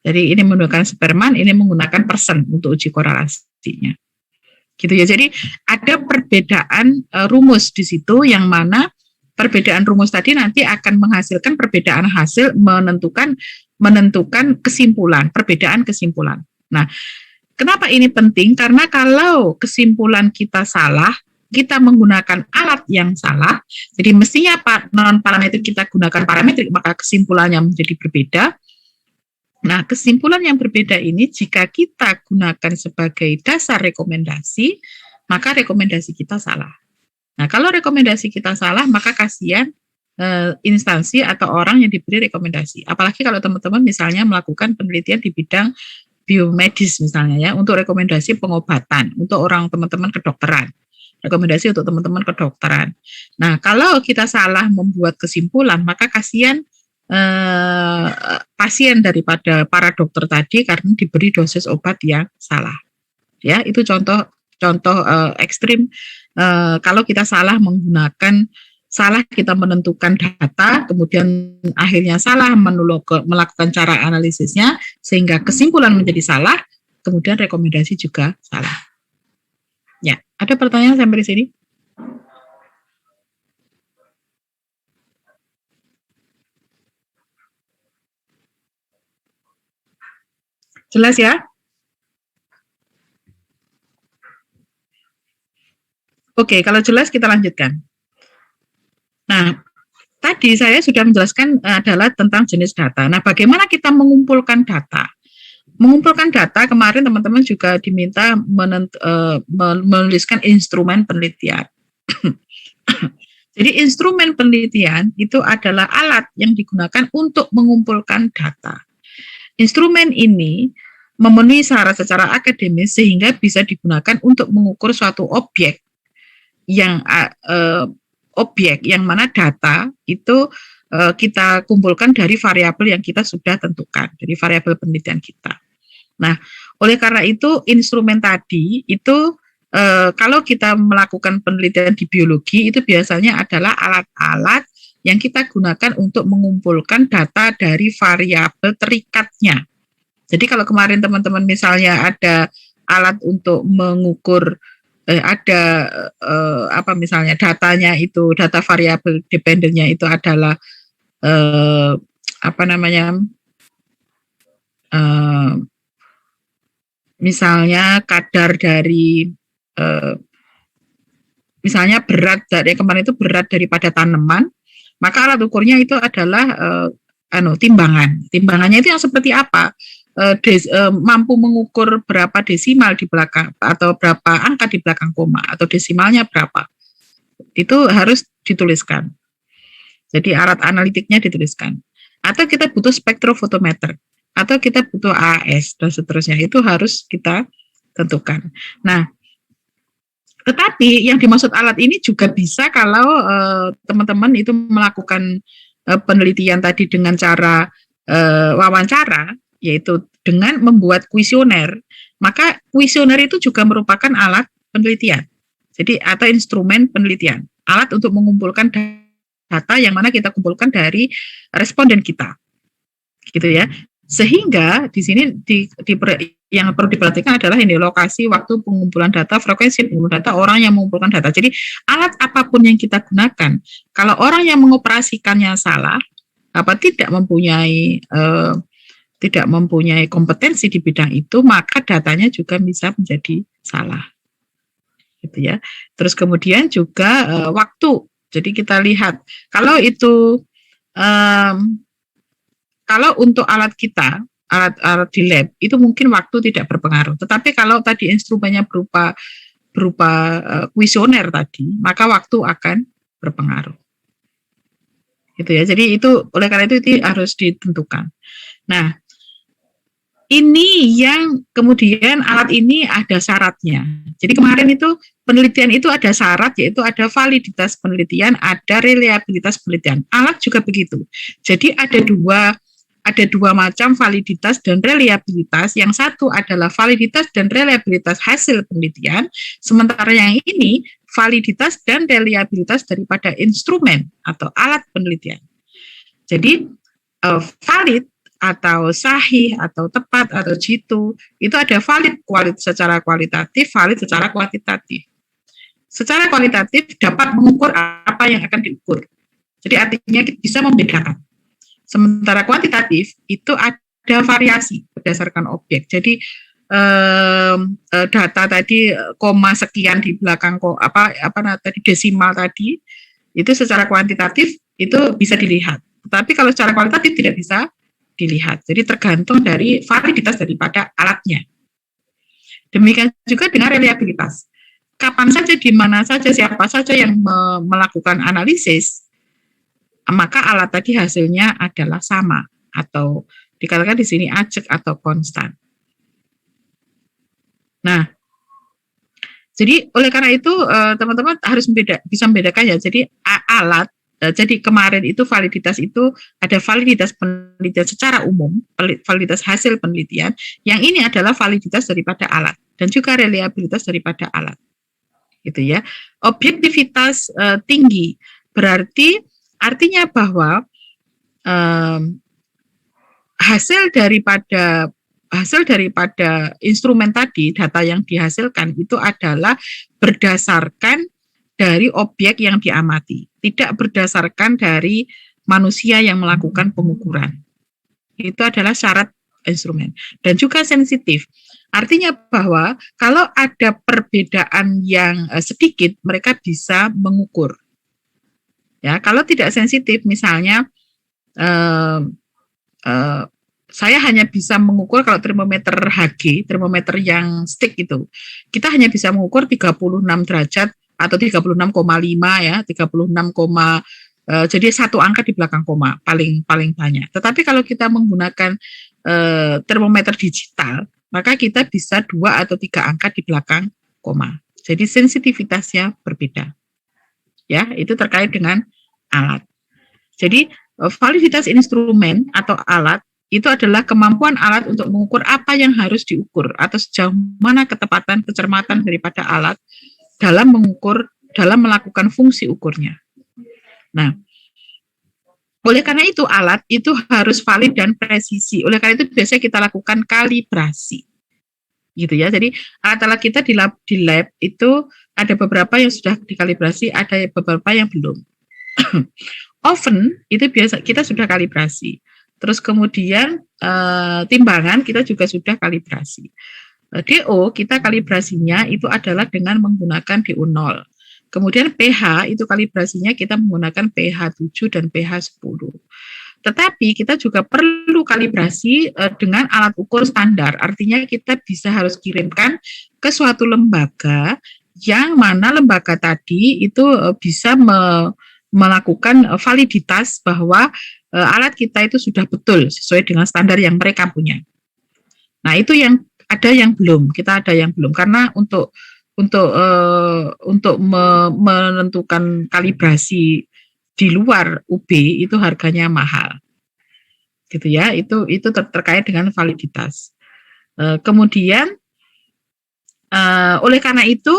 Jadi ini menggunakan Spearman, ini menggunakan person untuk uji korelasinya. Gitu ya. Jadi ada perbedaan rumus di situ yang mana perbedaan rumus tadi nanti akan menghasilkan perbedaan hasil menentukan kesimpulan, perbedaan kesimpulan. Nah, kenapa ini penting? Karena kalau kesimpulan kita salah, kita menggunakan alat yang salah, jadi mestinya non-parametrik kita gunakan parametrik, maka kesimpulannya menjadi berbeda. Nah, kesimpulan yang berbeda ini jika kita gunakan sebagai dasar rekomendasi, maka rekomendasi kita salah. Nah, kalau rekomendasi kita salah, maka kasihan instansi atau orang yang diberi rekomendasi. Apalagi kalau teman-teman misalnya melakukan penelitian di bidang biomedis misalnya ya, untuk rekomendasi pengobatan, untuk orang teman-teman kedokteran. Rekomendasi untuk teman-teman kedokteran. Nah, kalau kita salah membuat kesimpulan, maka kasihan pasien daripada para dokter tadi karena diberi dosis obat yang salah. Ya, itu contoh ekstrim. Kalau kita salah kita menentukan data, kemudian akhirnya salah melakukan cara analisisnya, sehingga kesimpulan menjadi salah, kemudian rekomendasi juga salah. Ada pertanyaan sampai di sini? Jelas ya? Oke, kalau jelas kita lanjutkan. Nah, tadi saya sudah menjelaskan adalah tentang jenis data. Nah, bagaimana kita mengumpulkan data? Mengumpulkan data kemarin teman-teman juga diminta menuliskan instrumen penelitian. Jadi instrumen penelitian itu adalah alat yang digunakan untuk mengumpulkan data. Instrumen ini memenuhi syarat secara akademis sehingga bisa digunakan untuk mengukur suatu objek yang mana data itu kita kumpulkan dari variabel yang kita sudah tentukan, dari variabel penelitian kita. Nah, oleh karena itu instrumen tadi itu kalau kita melakukan penelitian di biologi itu biasanya adalah alat-alat yang kita gunakan untuk mengumpulkan data dari variabel terikatnya. Jadi kalau kemarin teman-teman misalnya ada alat untuk mengukur misalnya datanya itu data variabel dependennya itu adalah misalnya kadar dari misalnya berat dari kemarin itu berat daripada tanaman, maka alat ukurnya itu adalah timbangan. Timbangannya itu yang seperti apa? Mampu mengukur berapa desimal di belakang atau berapa angka di belakang koma atau desimalnya berapa. Itu harus dituliskan. Jadi alat analitiknya dituliskan. Atau kita butuh spektrofotometer atau kita butuh AAS dan seterusnya. Itu harus kita tentukan. Nah, tetapi yang dimaksud alat ini juga bisa kalau teman-teman itu melakukan penelitian tadi dengan cara wawancara, yaitu dengan membuat kuesioner, maka kuesioner itu juga merupakan alat penelitian. Jadi atau instrumen penelitian, alat untuk mengumpulkan data yang mana kita kumpulkan dari responden kita. Gitu ya. Sehingga di sini yang perlu diperhatikan adalah ini lokasi, waktu pengumpulan data, frekuensi pengumpulan data, orang yang mengumpulkan data. Jadi alat apapun yang kita gunakan, kalau orang yang mengoperasikannya salah, tidak mempunyai kompetensi di bidang itu, maka datanya juga bisa menjadi salah. Gitu ya. Terus kemudian juga waktu. Jadi kita lihat kalau itu kalau untuk alat kita, alat di lab itu mungkin waktu tidak berpengaruh. Tetapi kalau tadi instrumennya berupa kuesioner tadi, maka waktu akan berpengaruh. Gitu ya. Jadi itu oleh karena itu harus ditentukan. Nah, ini yang kemudian alat ini ada syaratnya. Jadi kemarin itu penelitian itu ada syarat, yaitu ada validitas penelitian, ada reliabilitas penelitian. Alat juga begitu. Jadi ada dua macam validitas dan reliabilitas. Yang satu adalah validitas dan reliabilitas hasil penelitian, sementara yang ini validitas dan reliabilitas daripada instrumen atau alat penelitian. Jadi valid atau sahih atau tepat atau jitu itu ada valid secara kualitatif, valid secara kuantitatif. Secara kualitatif dapat mengukur apa yang akan diukur. Jadi artinya kita bisa membedakan. Sementara kuantitatif itu ada variasi berdasarkan objek. Jadi data tadi koma sekian di belakang tadi desimal tadi itu secara kuantitatif itu bisa dilihat. Tetapi kalau secara kualitatif tidak bisa dilihat. Jadi tergantung dari validitas daripada alatnya. Demikian juga dengan reliabilitas. Kapan saja, di mana saja, siapa saja yang melakukan analisis, maka alat tadi hasilnya adalah sama atau dikatakan di sini acak atau konstan. Nah, jadi oleh karena itu teman-teman harus bisa membedakan ya. Jadi alat. Jadi kemarin itu validitas itu ada validitas penelitian secara umum, validitas hasil penelitian. Yang ini adalah validitas daripada alat dan juga reliabilitas daripada alat, gitu ya. Objektivitas tinggi berarti artinya bahwa hasil daripada hasil daripada instrumen tadi, data yang dihasilkan itu adalah berdasarkan dari objek yang diamati, tidak berdasarkan dari manusia yang melakukan pengukuran. Itu adalah syarat instrumen. Dan juga sensitif. Artinya bahwa kalau ada perbedaan yang sedikit, mereka bisa mengukur. Ya, kalau tidak sensitif, misalnya saya hanya bisa mengukur kalau termometer HG, termometer yang stick itu, kita hanya bisa mengukur 36 derajat atau 36,5 ya, 36, jadi satu angka di belakang koma paling banyak. Tetapi kalau kita menggunakan termometer digital, maka kita bisa 2 atau 3 angka di belakang koma. Jadi sensitivitasnya berbeda. Ya, itu terkait dengan alat. Jadi validitas instrumen atau alat itu adalah kemampuan alat untuk mengukur apa yang harus diukur atau sejauh mana ketepatan, kecermatan daripada alat dalam mengukur, dalam melakukan fungsi ukurnya. Nah, oleh karena itu alat itu harus valid dan presisi. Oleh karena itu biasanya kita lakukan kalibrasi. Gitu ya. Jadi alat-alat kita di lab itu ada beberapa yang sudah dikalibrasi, ada beberapa yang belum. Oven itu biasa kita sudah kalibrasi. Terus kemudian timbangan kita juga sudah kalibrasi. DO kita kalibrasinya itu adalah dengan menggunakan DO0. Kemudian pH itu kalibrasinya kita menggunakan pH 7 dan pH 10. Tetapi kita juga perlu kalibrasi dengan alat ukur standar. Artinya kita harus kirimkan ke suatu lembaga yang mana lembaga tadi itu bisa melakukan validitas bahwa alat kita itu sudah betul sesuai dengan standar yang mereka punya. Nah, itu yang ada yang belum, kita ada yang belum karena untuk menentukan kalibrasi di luar UB itu harganya mahal. Gitu ya, itu terkait dengan validitas. Kemudian oleh karena itu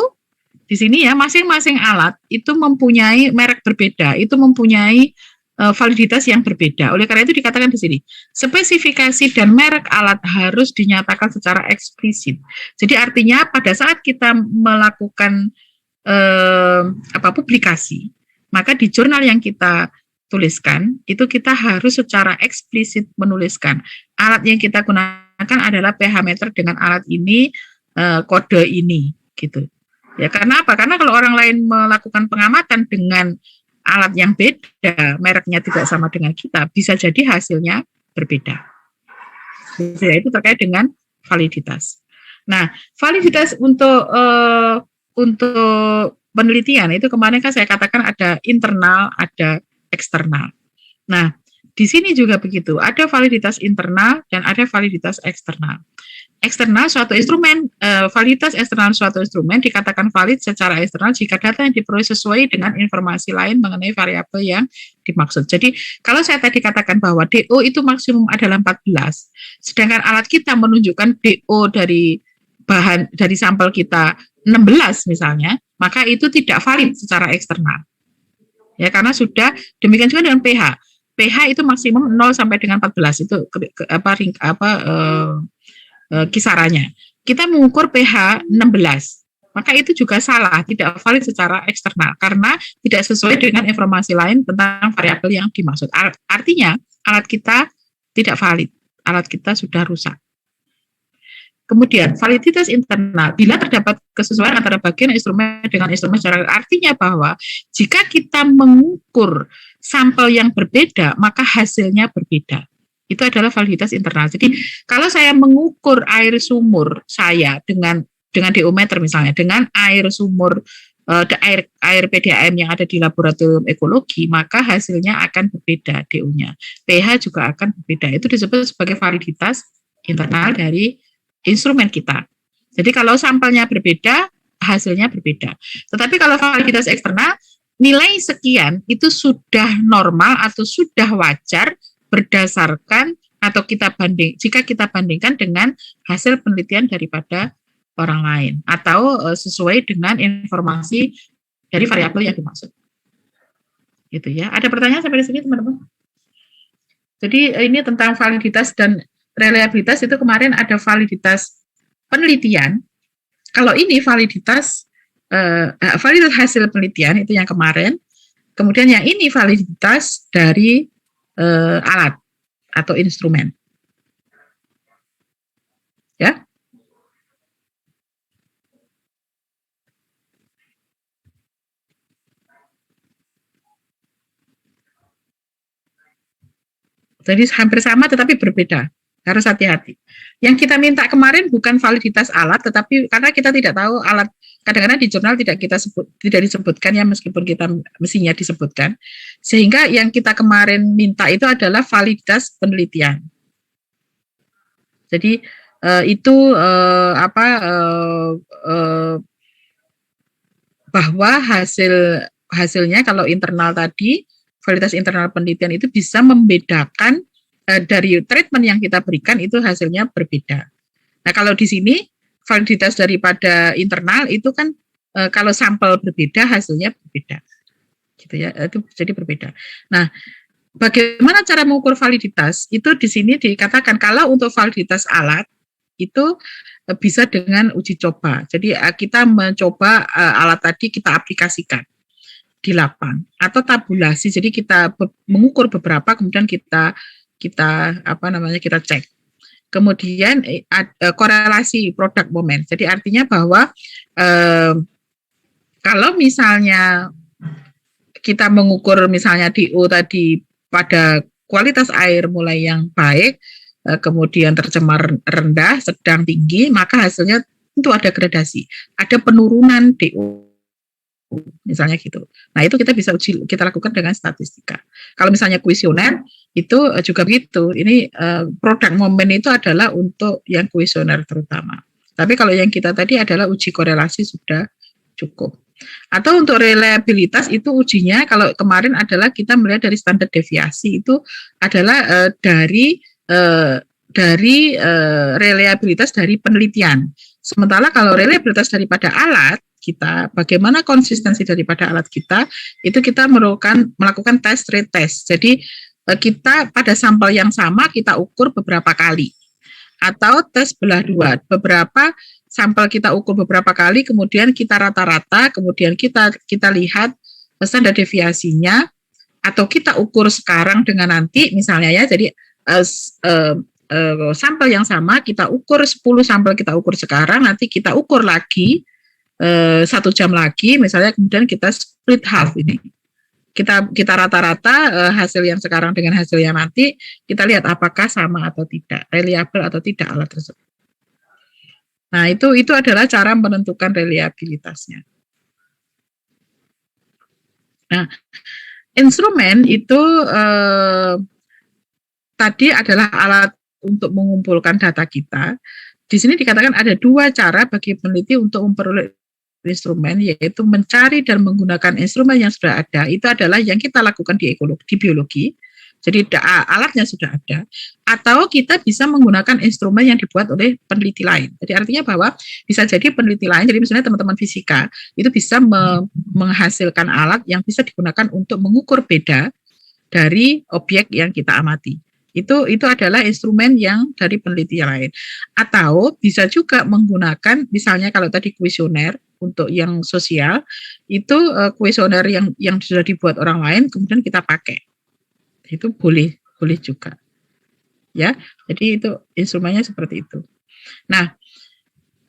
di sini ya masing-masing alat itu mempunyai merek berbeda, itu mempunyai validitas yang berbeda. Oleh karena itu dikatakan di sini, spesifikasi dan merek alat harus dinyatakan secara eksplisit. Jadi artinya pada saat kita melakukan publikasi, maka di jurnal yang kita tuliskan, itu kita harus secara eksplisit menuliskan. Alat yang kita gunakan adalah pH meter dengan alat ini, kode ini, gitu. Ya, karena apa? Karena kalau orang lain melakukan pengamatan dengan alat yang beda, mereknya tidak sama dengan kita, bisa jadi hasilnya berbeda. Jadi, itu terkait dengan validitas. Nah, validitas untuk penelitian itu kemarin kan saya katakan ada internal, ada eksternal. Nah, di sini juga begitu, ada validitas internal dan ada validitas eksternal. Eksternal suatu instrumen, validitas eksternal suatu instrumen dikatakan valid secara eksternal jika data yang diperoleh sesuai dengan informasi lain mengenai variabel yang dimaksud. Jadi kalau saya tadi katakan bahwa DO itu maksimum adalah 14, sedangkan alat kita menunjukkan DO dari sampel kita 16 misalnya, maka itu tidak valid secara eksternal. Ya, karena sudah demikian juga dengan pH. pH itu maksimum 0 sampai dengan 14 itu kisarannya. Kita mengukur pH 16, maka itu juga salah, tidak valid secara eksternal karena tidak sesuai dengan informasi lain tentang variabel yang dimaksud. Artinya alat kita tidak valid, alat kita sudah rusak. Kemudian validitas internal, bila terdapat kesesuaian antara bagian instrumen dengan instrumen secara artinya bahwa jika kita mengukur sampel yang berbeda, maka hasilnya berbeda. Itu adalah validitas internal. Jadi kalau saya mengukur air sumur saya dengan DO meter misalnya, dengan air sumur air PDAM yang ada di laboratorium ekologi, maka hasilnya akan berbeda DO-nya. pH juga akan berbeda. Itu disebut sebagai validitas internal dari instrumen kita. Jadi kalau sampelnya berbeda, hasilnya berbeda. Tetapi kalau validitas eksternal, nilai sekian itu sudah normal atau sudah wajar berdasarkan atau jika kita bandingkan dengan hasil penelitian daripada orang lain atau sesuai dengan informasi dari variabel yang dimaksud. Gitu ya. Ada pertanyaan sampai di sini teman-teman? Jadi ini tentang validitas dan reliabilitas itu kemarin ada validitas penelitian. Kalau ini validitas hasil penelitian itu yang kemarin. Kemudian yang ini validitas dari alat atau instrumen. Ya. Jadi hampir sama tetapi berbeda. Harus hati-hati. Yang kita minta kemarin bukan validitas alat, tetapi karena kita tidak tahu alat, kadang-kadang di jurnal tidak disebutkan ya, meskipun kita mestinya disebutkan. Sehingga yang kita kemarin minta itu adalah validitas penelitian. Jadi itu bahwa hasilnya kalau internal tadi, validitas internal penelitian itu bisa membedakan dari treatment yang kita berikan itu hasilnya berbeda. Nah, kalau di sini validitas daripada internal itu kan kalau sampel berbeda hasilnya berbeda. Gitu ya, itu jadi berbeda. Nah, bagaimana cara mengukur validitas? Itu di sini dikatakan kalau untuk validitas alat itu bisa dengan uji coba. Jadi kita mencoba alat tadi kita aplikasikan di lapang atau tabulasi. Jadi kita mengukur beberapa kemudian kita cek. Kemudian korelasi produk moment. Jadi artinya bahwa kalau misalnya kita mengukur misalnya DO tadi pada kualitas air mulai yang baik, kemudian tercemar rendah, sedang, tinggi, maka hasilnya tentu ada gradasi, ada penurunan DO. Misalnya gitu. Nah, itu kita bisa kita lakukan dengan statistika. Kalau misalnya kuesioner itu juga begitu. Ini produk momen itu adalah untuk yang kuesioner terutama. Tapi kalau yang kita tadi adalah uji korelasi sudah cukup. Atau untuk reliabilitas itu ujinya kalau kemarin adalah kita melihat dari standar deviasi itu adalah dari reliabilitas dari penelitian. Sementara kalau reliabilitas daripada alat kita, bagaimana konsistensi daripada alat kita, itu kita melakukan test retest. Jadi kita pada sampel yang sama kita ukur beberapa kali. Atau tes belah dua, beberapa sampel kita ukur beberapa kali, kemudian kita rata-rata, kemudian kita lihat standar deviasinya, atau kita ukur sekarang dengan nanti, misalnya ya, jadi sampel yang sama, kita ukur 10 sampel kita ukur sekarang, nanti kita ukur lagi, 1 jam lagi, misalnya kemudian kita split half ini. Kita rata-rata hasil yang sekarang dengan hasil yang nanti, kita lihat apakah sama atau tidak, reliable atau tidak alat tersebut. Nah, itu adalah cara menentukan reliabilitasnya. Nah, instrumen itu tadi adalah alat untuk mengumpulkan data kita. Di sini dikatakan ada 2 cara bagi peneliti untuk memperoleh instrumen, yaitu mencari dan menggunakan instrumen yang sudah ada. Itu adalah yang kita lakukan di biologi. Jadi alatnya sudah ada, atau kita bisa menggunakan instrumen yang dibuat oleh peneliti lain. Jadi artinya bahwa bisa jadi peneliti lain, jadi misalnya teman-teman fisika itu bisa menghasilkan alat yang bisa digunakan untuk mengukur beda dari objek yang kita amati. Itu adalah instrumen yang dari peneliti lain. Atau bisa juga menggunakan, misalnya kalau tadi kuesioner untuk yang sosial, itu kuesioner yang sudah dibuat orang lain, kemudian kita pakai. Itu boleh juga. Ya, jadi itu instrumennya seperti itu. Nah,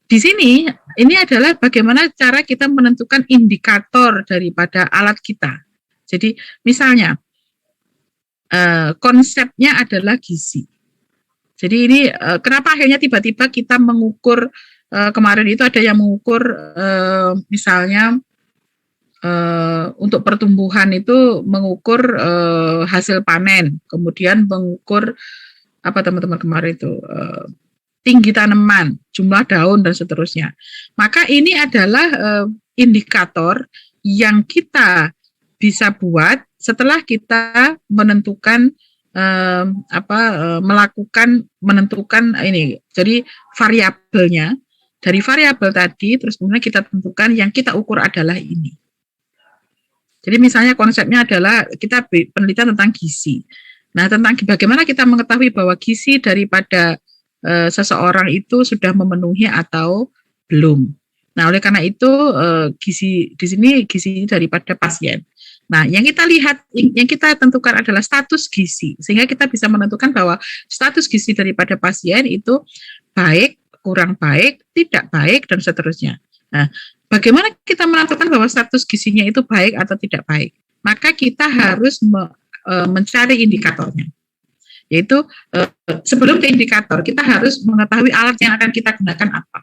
di sini ini adalah bagaimana cara kita menentukan indikator daripada alat kita. Jadi misalnya konsepnya adalah gizi. Jadi ini kenapa akhirnya tiba-tiba kita mengukur kemarin itu ada yang mengukur misalnya untuk pertumbuhan itu mengukur hasil panen, kemudian mengukur apa teman-teman kemarin itu tinggi tanaman, jumlah daun dan seterusnya. Maka ini adalah indikator yang kita bisa buat setelah kita menentukan menentukan ini. Jadi variabelnya dari variabel tadi terus kemudian kita tentukan yang kita ukur adalah ini. Jadi misalnya konsepnya adalah kita penelitian tentang gizi. Nah, tentang bagaimana kita mengetahui bahwa gizi daripada seseorang itu sudah memenuhi atau belum. Nah, oleh karena itu gizi di sini gizi daripada pasien. Nah, yang kita lihat, yang kita tentukan adalah status gizi, sehingga kita bisa menentukan bahwa status gizi daripada pasien itu baik, kurang baik, tidak baik, dan seterusnya. Nah, bagaimana kita menentukan bahwa status gizinya itu baik atau tidak baik? Maka kita harus mencari indikatornya. Yaitu sebelum ke indikator, kita harus mengetahui alat yang akan kita gunakan apa.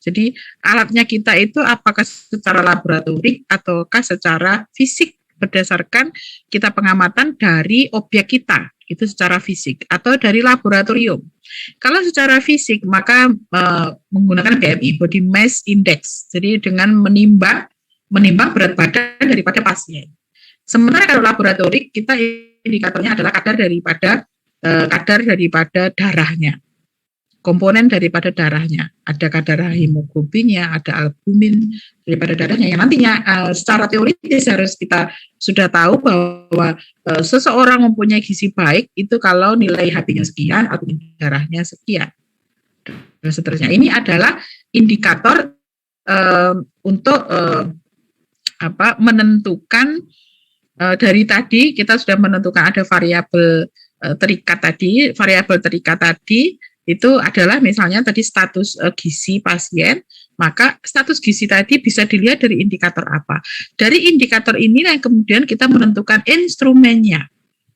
Jadi alatnya kita itu apakah secara laboratorik ataukah secara fisik berdasarkan kita pengamatan dari objek kita, itu secara fisik, atau dari laboratorium. Kalau secara fisik maka menggunakan BMI, Body Mass Index, jadi dengan menimbang berat badan daripada pasien. Sementara kalau laboratorik kita indikatornya adalah kadar daripada darahnya, komponen daripada darahnya, ada kadar hemoglobinnya, ada albumin daripada darahnya, yang nantinya secara teoritis harus kita sudah tahu bahwa seseorang mempunyai gizi baik itu kalau nilai HB-nya sekian, albumin darahnya sekian, dan seterusnya. Ini adalah indikator untuk menentukan dari tadi kita sudah menentukan ada variabel terikat tadi. Variabel terikat tadi itu adalah misalnya tadi status gizi pasien, maka status gizi tadi bisa dilihat dari indikator apa. Dari indikator inilah yang kemudian kita menentukan instrumennya.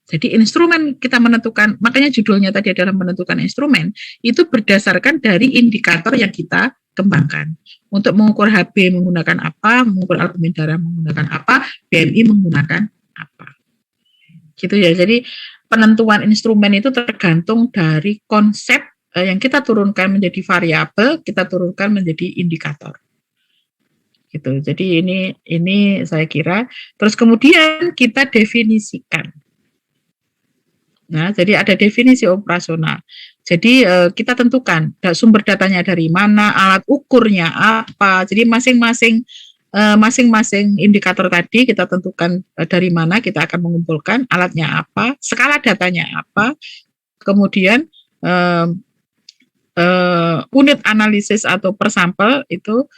Jadi instrumen kita menentukan, makanya judulnya tadi adalah menentukan instrumen, itu berdasarkan dari indikator yang kita kembangkan. Untuk mengukur HB menggunakan apa, mengukur albumin darah menggunakan apa, BMI menggunakan apa. Gitu ya. Jadi penentuan instrumen itu tergantung dari konsep yang kita turunkan menjadi variabel, kita turunkan menjadi indikator. Gitu. Jadi ini saya kira. Terus kemudian kita definisikan. Nah, jadi ada definisi operasional. Jadi kita tentukan sumber datanya dari mana, alat ukurnya apa. Jadi masing-masing indikator tadi kita tentukan dari mana kita akan mengumpulkan, alatnya apa, skala datanya apa, kemudian unit analisis atau per sampel itu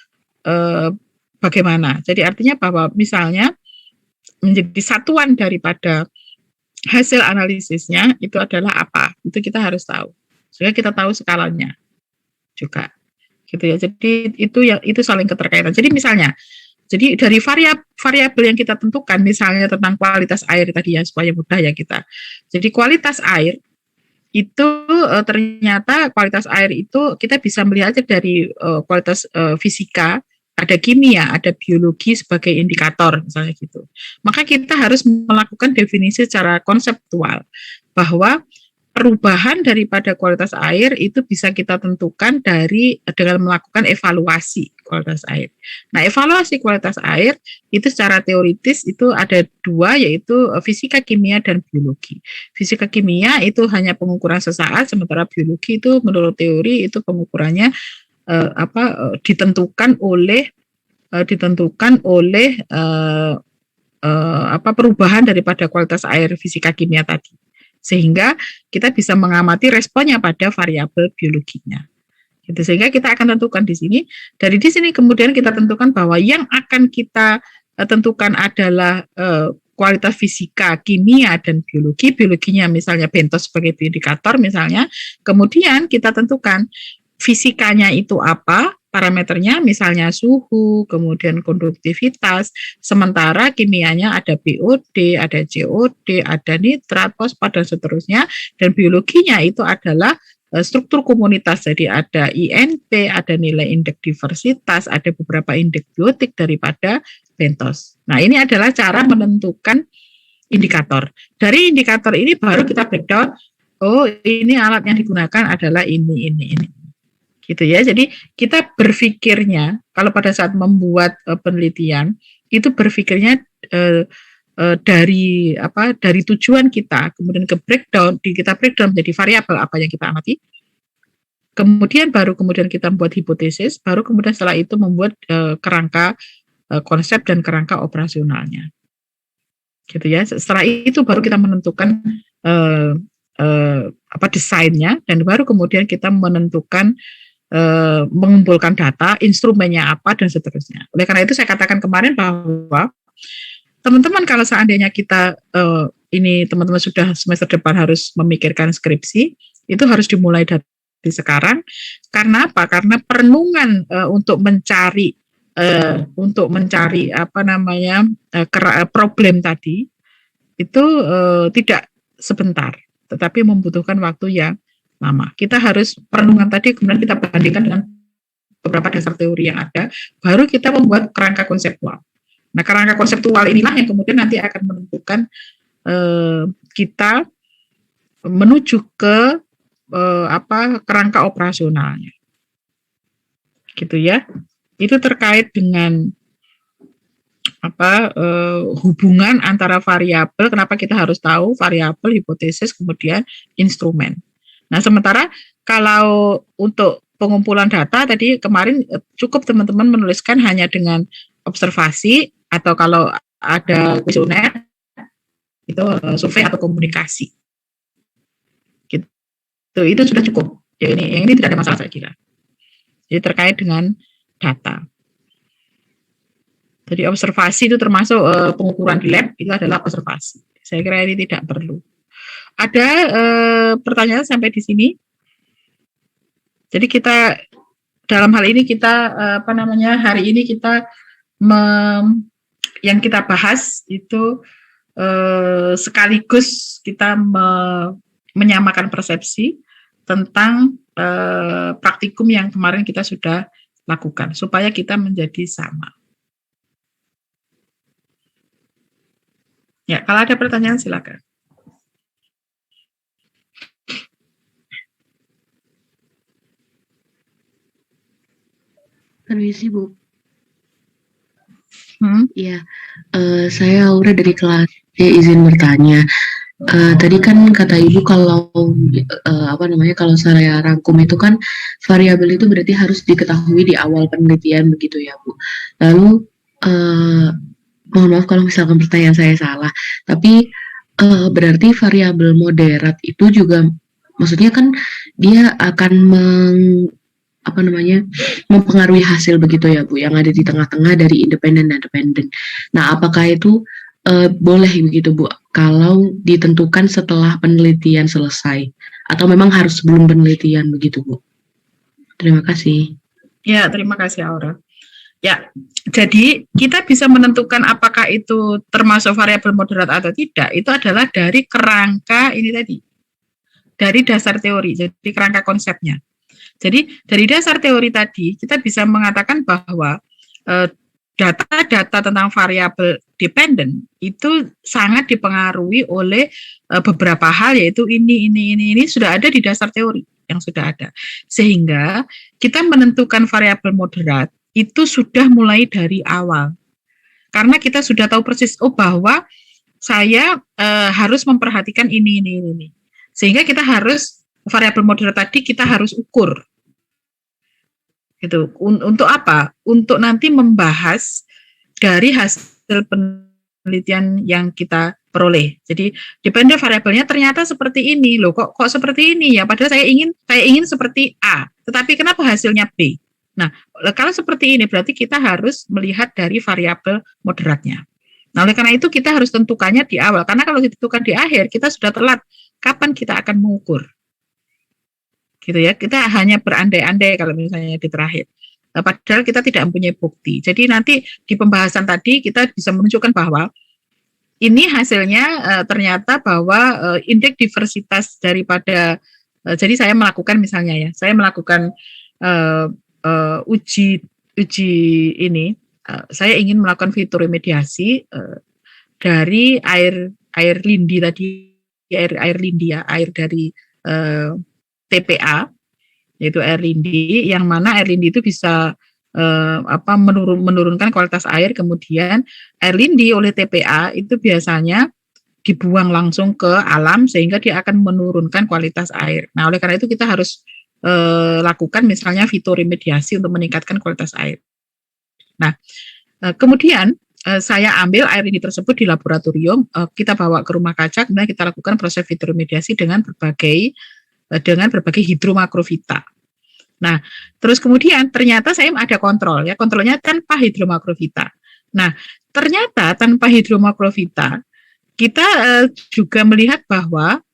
bagaimana. Jadi artinya bahwa misalnya menjadi satuan daripada hasil analisisnya itu adalah apa, itu kita harus tahu, sehingga kita tahu skalanya juga, gitu ya. Jadi itu saling keterkaitan. Jadi misalnya, jadi dari variabel yang kita tentukan, misalnya tentang kualitas air tadi ya, supaya mudah ya kita. Jadi kualitas air itu ternyata kualitas air itu kita bisa melihat dari kualitas fisika, ada kimia, ada biologi sebagai indikator misalnya gitu. Maka kita harus melakukan definisi secara konseptual bahwa perubahan daripada kualitas air itu bisa kita tentukan dengan melakukan evaluasi kualitas air. Nah, evaluasi kualitas air itu secara teoritis itu ada dua, yaitu fisika kimia dan biologi. Fisika kimia itu hanya pengukuran sesaat, sementara biologi itu menurut teori itu pengukurannya ditentukan oleh perubahan daripada kualitas air fisika kimia tadi, sehingga kita bisa mengamati responnya pada variabel biologinya. Gitu, sehingga kita akan tentukan di sini. Dari di sini kemudian kita tentukan bahwa yang akan kita tentukan adalah kualitas fisika, kimia, dan biologi. Biologinya misalnya bentos sebagai indikator misalnya. Kemudian kita tentukan fisikanya itu apa, parameternya misalnya suhu, kemudian konduktivitas, sementara kimianya ada BOD, ada COD, ada nitrat, fosfat, dan seterusnya, dan biologinya itu adalah struktur komunitas, jadi ada INP, ada nilai indeks diversitas, ada beberapa indeks biotik daripada bentos. Nah, ini adalah cara menentukan indikator. Dari indikator ini baru kita breakdown, oh ini alat yang digunakan adalah ini. Gitu ya. Jadi kita berpikirnya kalau pada saat membuat penelitian itu berpikirnya dari tujuan kita, kemudian kita breakdown menjadi variabel apa yang kita amati. Kemudian kita membuat hipotesis, baru kemudian setelah itu membuat kerangka konsep dan kerangka operasionalnya. Gitu ya. Setelah itu baru kita menentukan desainnya, dan baru kemudian kita menentukan mengumpulkan data, instrumennya apa, dan seterusnya. Oleh karena itu saya katakan kemarin bahwa teman-teman kalau seandainya kita ini teman-teman sudah semester depan harus memikirkan skripsi, itu harus dimulai dari sekarang. Karena apa? Karena perenungan untuk mencari problem tadi itu tidak sebentar, tetapi membutuhkan waktu yang lama. Kita harus perenungan tadi, kemudian kita bandingkan dengan beberapa dasar teori yang ada, baru kita membuat kerangka konseptual. Nah, kerangka konseptual inilah yang kemudian nanti akan menentukan kita menuju ke kerangka operasionalnya. Gitu ya. Itu terkait dengan hubungan antara variabel, kenapa kita harus tahu variabel, hipotesis, kemudian instrumen. Nah, sementara kalau untuk pengumpulan data tadi kemarin cukup teman-teman menuliskan hanya dengan observasi, atau kalau ada kuesioner itu survei atau komunikasi. Gitu. Itu sudah cukup. Ya, ini tidak ada masalah saya kira. Jadi terkait dengan data. Jadi observasi itu termasuk pengukuran di lab, itu adalah observasi. Saya kira ini tidak perlu. Ada pertanyaan sampai di sini? Jadi kita dalam hal ini kita hari ini kita yang kita bahas itu sekaligus kita menyamakan persepsi tentang praktikum yang kemarin kita sudah lakukan supaya kita menjadi sama. Ya, kalau ada pertanyaan silakan. Permisi, Bu. Iya, saya Aura dari kelas izin bertanya. Tadi kan kata Ibu kalau kalau saya rangkum itu kan variabel itu berarti harus diketahui di awal penelitian begitu ya, Bu. Lalu mohon maaf kalau misalkan pertanyaan saya salah, tapi berarti variabel moderat itu juga maksudnya kan dia akan mempengaruhi hasil begitu ya, Bu, yang ada di tengah-tengah dari independen dan dependen. Nah, apakah itu boleh begitu, Bu, kalau ditentukan setelah penelitian selesai, atau memang harus sebelum penelitian begitu, Bu? Terima kasih. Ya, terima kasih, Aura. Ya, jadi kita bisa menentukan apakah itu termasuk variabel moderat atau tidak, itu adalah dari kerangka ini tadi, dari dasar teori, jadi kerangka konsepnya. Jadi dari dasar teori tadi kita bisa mengatakan bahwa data-data tentang variabel dependen itu sangat dipengaruhi oleh beberapa hal, yaitu ini sudah ada di dasar teori yang sudah ada. Sehingga kita menentukan variabel moderat itu sudah mulai dari awal. Karena kita sudah tahu persis bahwa saya harus memperhatikan ini. Sehingga kita harus variabel moderat tadi kita harus ukur. Gitu. Untuk apa? Untuk nanti membahas dari hasil penelitian yang kita peroleh. Jadi dependen variabelnya ternyata seperti ini loh. Kok seperti ini ya? Padahal saya ingin seperti A. Tetapi kenapa hasilnya B? Nah, kalau seperti ini berarti kita harus melihat dari variabel moderatnya. Nah, oleh karena itu kita harus tentukannya di awal. Karena kalau ditentukan di akhir, kita sudah telat. Kapan kita akan mengukur? Gitu ya, kita hanya berandai-andai kalau misalnya di terakhir. Padahal kita tidak mempunyai bukti. Jadi nanti di pembahasan tadi kita bisa menunjukkan bahwa ini hasilnya ternyata bahwa indeks diversitas daripada jadi saya melakukan misalnya ya, saya melakukan uji ini, saya ingin melakukan fituremediasi dari air lindi tadi, air lindi ya, air dari TPA, yaitu air lindi, yang mana air lindi itu bisa menurunkan kualitas air. Kemudian air lindi oleh TPA itu biasanya dibuang langsung ke alam sehingga dia akan menurunkan kualitas air. Nah, oleh karena itu kita harus lakukan misalnya fituremediasi untuk meningkatkan kualitas air. Nah, kemudian saya ambil air ini tersebut di laboratorium, kita bawa ke rumah kaca, kemudian kita lakukan proses fitoremediasi dengan berbagai hidromakrofita. Nah, terus kemudian ternyata saya ada kontrol, ya, kontrolnya tanpa hidromakrofita. Nah, ternyata tanpa hidromakrofita kita juga melihat bahwa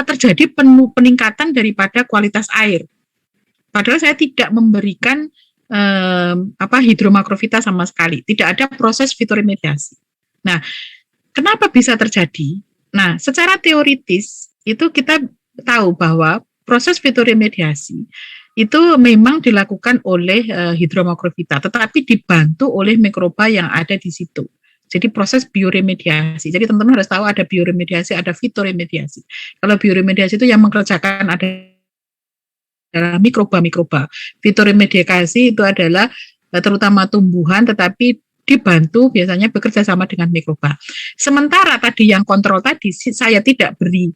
terjadi peningkatan daripada kualitas air. Padahal saya tidak memberikan hidromakrofita sama sekali, tidak ada proses fitoremediasi. Nah, kenapa bisa terjadi? Nah, secara teoritis itu kita tahu bahwa proses fitoremediasi itu memang dilakukan oleh hidromakrofita, tetapi dibantu oleh mikroba yang ada di situ. Jadi proses bioremediasi. Jadi teman-teman harus tahu ada bioremediasi, ada fitoremediasi. Kalau bioremediasi itu yang mengerjakan adalah mikroba-mikroba. Fitoremediasi itu adalah terutama tumbuhan, tetapi dibantu biasanya bekerja sama dengan mikroba. Sementara tadi yang kontrol tadi saya tidak beri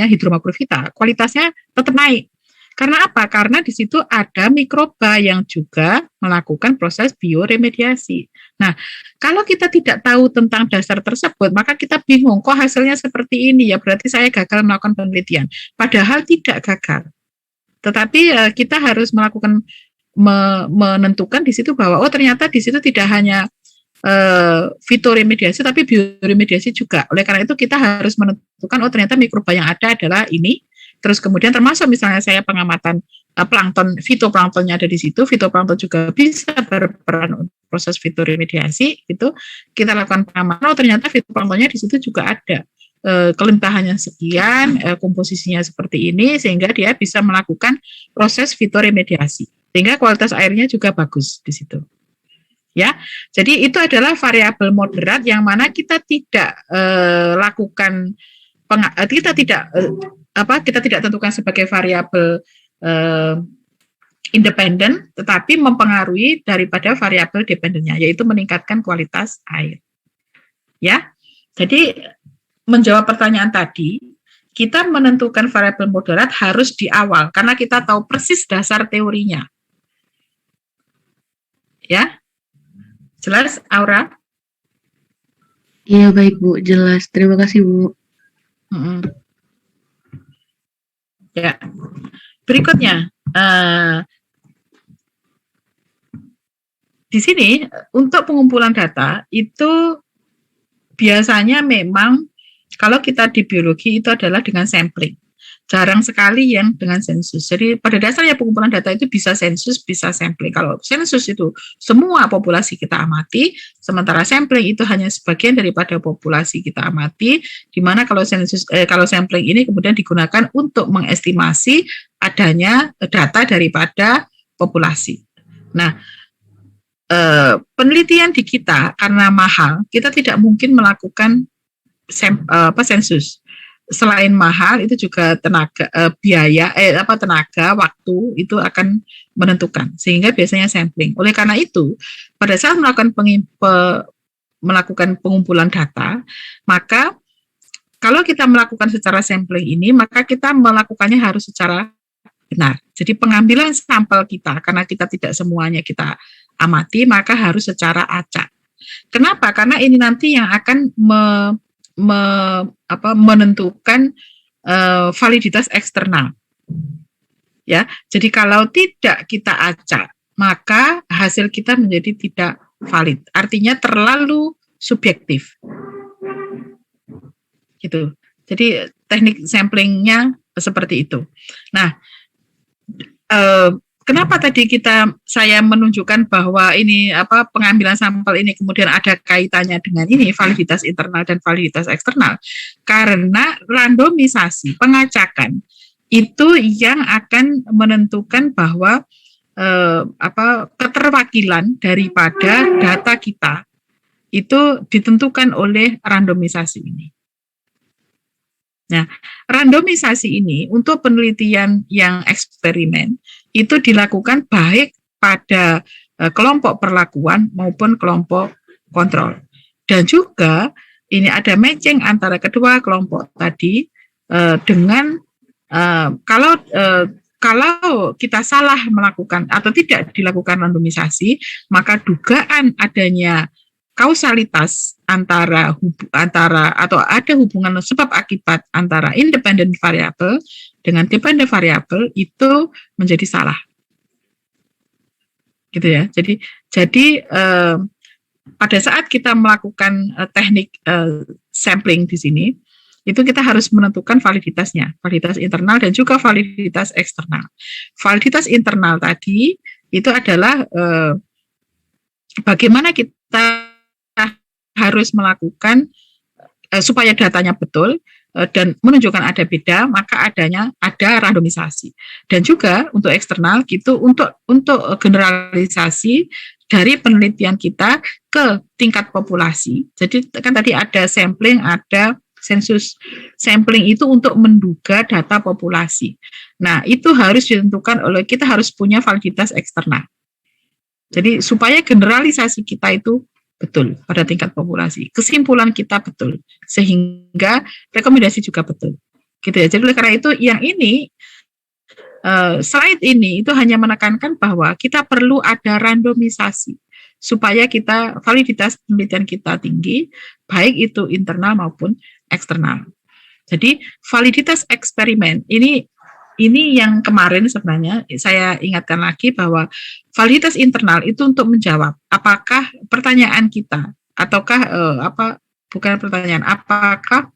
hidromakrofita, kualitasnya tetap naik. Karena apa? Karena di situ ada mikroba yang juga melakukan proses bioremediasi. Nah, kalau kita tidak tahu tentang dasar tersebut, maka kita bingung, kok hasilnya seperti ini, ya berarti saya gagal melakukan penelitian. Padahal tidak gagal. Tetapi kita harus menentukan di situ bahwa, ternyata di situ tidak hanya fitoremediasi, tapi bioremediasi juga. Oleh karena itu kita harus menentukan, ternyata mikroba yang ada adalah ini. Terus kemudian termasuk misalnya saya pengamatan plankton, fitoplanktonnya ada di situ, fitoplankton juga bisa berperan untuk proses fitoremediasi, itu kita lakukan pengamatan, ternyata fitoplanktonnya di situ juga ada. Kelentahannya sekian, komposisinya seperti ini, sehingga dia bisa melakukan proses fitoremediasi. Sehingga kualitas airnya juga bagus di situ. Ya, jadi itu adalah variabel moderat yang mana kita tidak lakukan, kita tidak tentukan sebagai variabel independen, tetapi mempengaruhi daripada variabel dependennya, yaitu meningkatkan kualitas air. Ya, jadi menjawab pertanyaan tadi, kita menentukan variabel moderat harus di awal, karena kita tahu persis dasar teorinya. Ya, jelas, Aura? Iya, baik Bu, jelas. Terima kasih Bu. Ya, berikutnya di sini untuk pengumpulan data itu biasanya memang kalau kita di biologi itu adalah dengan sampling. Jarang sekali yang dengan sensus. Jadi pada dasarnya pengumpulan data itu bisa sensus, bisa sampling. Kalau sensus itu semua populasi kita amati, sementara sampling itu hanya sebagian daripada populasi kita amati, di mana kalau sampling ini kemudian digunakan untuk mengestimasi adanya data daripada populasi. Nah, penelitian di kita karena mahal, kita tidak mungkin melakukan sensus. Selain mahal, itu juga tenaga, tenaga, waktu itu akan menentukan, sehingga biasanya sampling. Oleh karena itu, pada saat melakukan pengumpulan data, maka kalau kita melakukan secara sampling ini, maka kita melakukannya harus secara benar. Jadi pengambilan sampel kita, karena kita tidak semuanya kita amati, maka harus secara acak. Kenapa? Karena ini nanti yang akan menentukan validitas eksternal. Ya, jadi kalau tidak kita acak, maka hasil kita menjadi tidak valid. Artinya terlalu subjektif. Gitu. Jadi teknik samplingnya seperti itu. Nah, kenapa tadi saya menunjukkan bahwa ini pengambilan sampel ini kemudian ada kaitannya dengan ini validitas internal dan validitas eksternal? Karena randomisasi, pengacakan itu yang akan menentukan bahwa keterwakilan daripada data kita itu ditentukan oleh randomisasi ini. Nah, randomisasi ini untuk penelitian yang eksperimen itu dilakukan baik pada kelompok perlakuan maupun kelompok kontrol. Dan juga ini ada matching antara kedua kelompok tadi dengan kalau kita salah melakukan atau tidak dilakukan randomisasi, maka dugaan adanya kausalitas antara atau ada hubungan sebab akibat antara independent variable dengan dependent variable itu menjadi salah. Gitu ya. Jadi pada saat kita melakukan teknik sampling di sini, itu kita harus menentukan validitasnya, validitas internal dan juga validitas eksternal. Validitas internal tadi itu adalah bagaimana kita harus melakukan supaya datanya betul dan menunjukkan ada beda, maka ada randomisasi. Dan juga untuk eksternal gitu, untuk generalisasi dari penelitian kita ke tingkat populasi. Jadi kan tadi ada sampling, ada sensus. Sampling itu untuk menduga data populasi. Nah, itu harus ditentukan oleh, kita harus punya validitas eksternal. Jadi supaya generalisasi kita itu betul pada tingkat populasi, kesimpulan kita betul, sehingga rekomendasi juga betul, gitu ya. Jadi oleh karena itu yang ini slide ini itu hanya menekankan bahwa kita perlu ada randomisasi supaya kita validitas penelitian kita tinggi, baik itu internal maupun eksternal. Jadi validitas eksperimen ini yang kemarin sebenarnya saya ingatkan lagi bahwa validitas internal itu untuk menjawab apakah pertanyaan kita ataukah apakah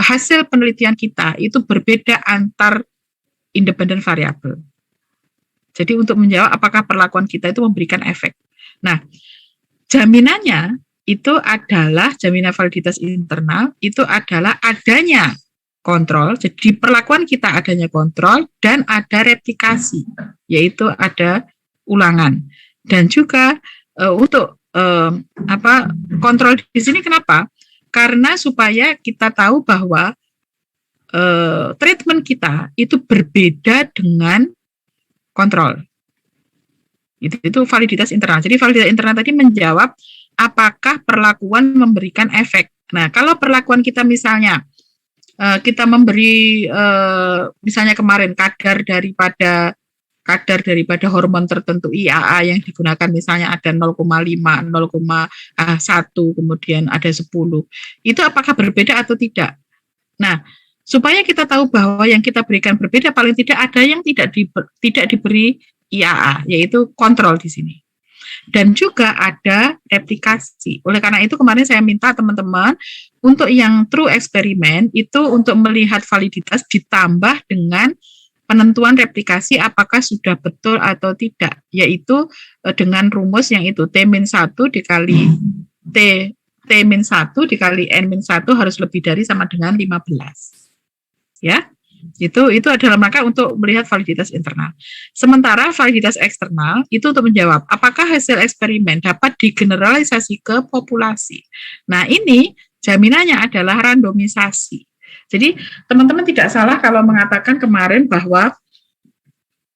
hasil penelitian kita itu berbeda antar independent variable. Jadi untuk menjawab apakah perlakuan kita itu memberikan efek. Nah, jaminannya itu adalah jaminan validitas internal itu adalah adanya kontrol, jadi perlakuan kita adanya kontrol dan ada replikasi, yaitu ada ulangan. Dan juga untuk kontrol di sini kenapa? Karena supaya kita tahu bahwa treatment kita itu berbeda dengan kontrol. Itu validitas internal. Jadi validitas internal tadi menjawab apakah perlakuan memberikan efek. Nah, kalau perlakuan kita misalnya kita memberi misalnya kemarin kadar daripada hormon tertentu IAA yang digunakan misalnya ada 0,5, 0,1, kemudian ada 10. Itu apakah berbeda atau tidak? Nah, supaya kita tahu bahwa yang kita berikan berbeda, paling tidak ada yang tidak diberi IAA, yaitu kontrol di sini. Dan juga ada replikasi. Oleh karena itu kemarin saya minta teman-teman untuk yang true eksperimen itu untuk melihat validitas ditambah dengan penentuan replikasi apakah sudah betul atau tidak, yaitu dengan rumus yang itu T-1 dikali T-1 dikali N-1 harus lebih dari sama dengan 15. Ya. Itu adalah rangka untuk melihat validitas internal. Sementara validitas eksternal itu untuk menjawab apakah hasil eksperimen dapat digeneralisasi ke populasi. Nah, ini jaminannya adalah randomisasi. Jadi, teman-teman tidak salah kalau mengatakan kemarin bahwa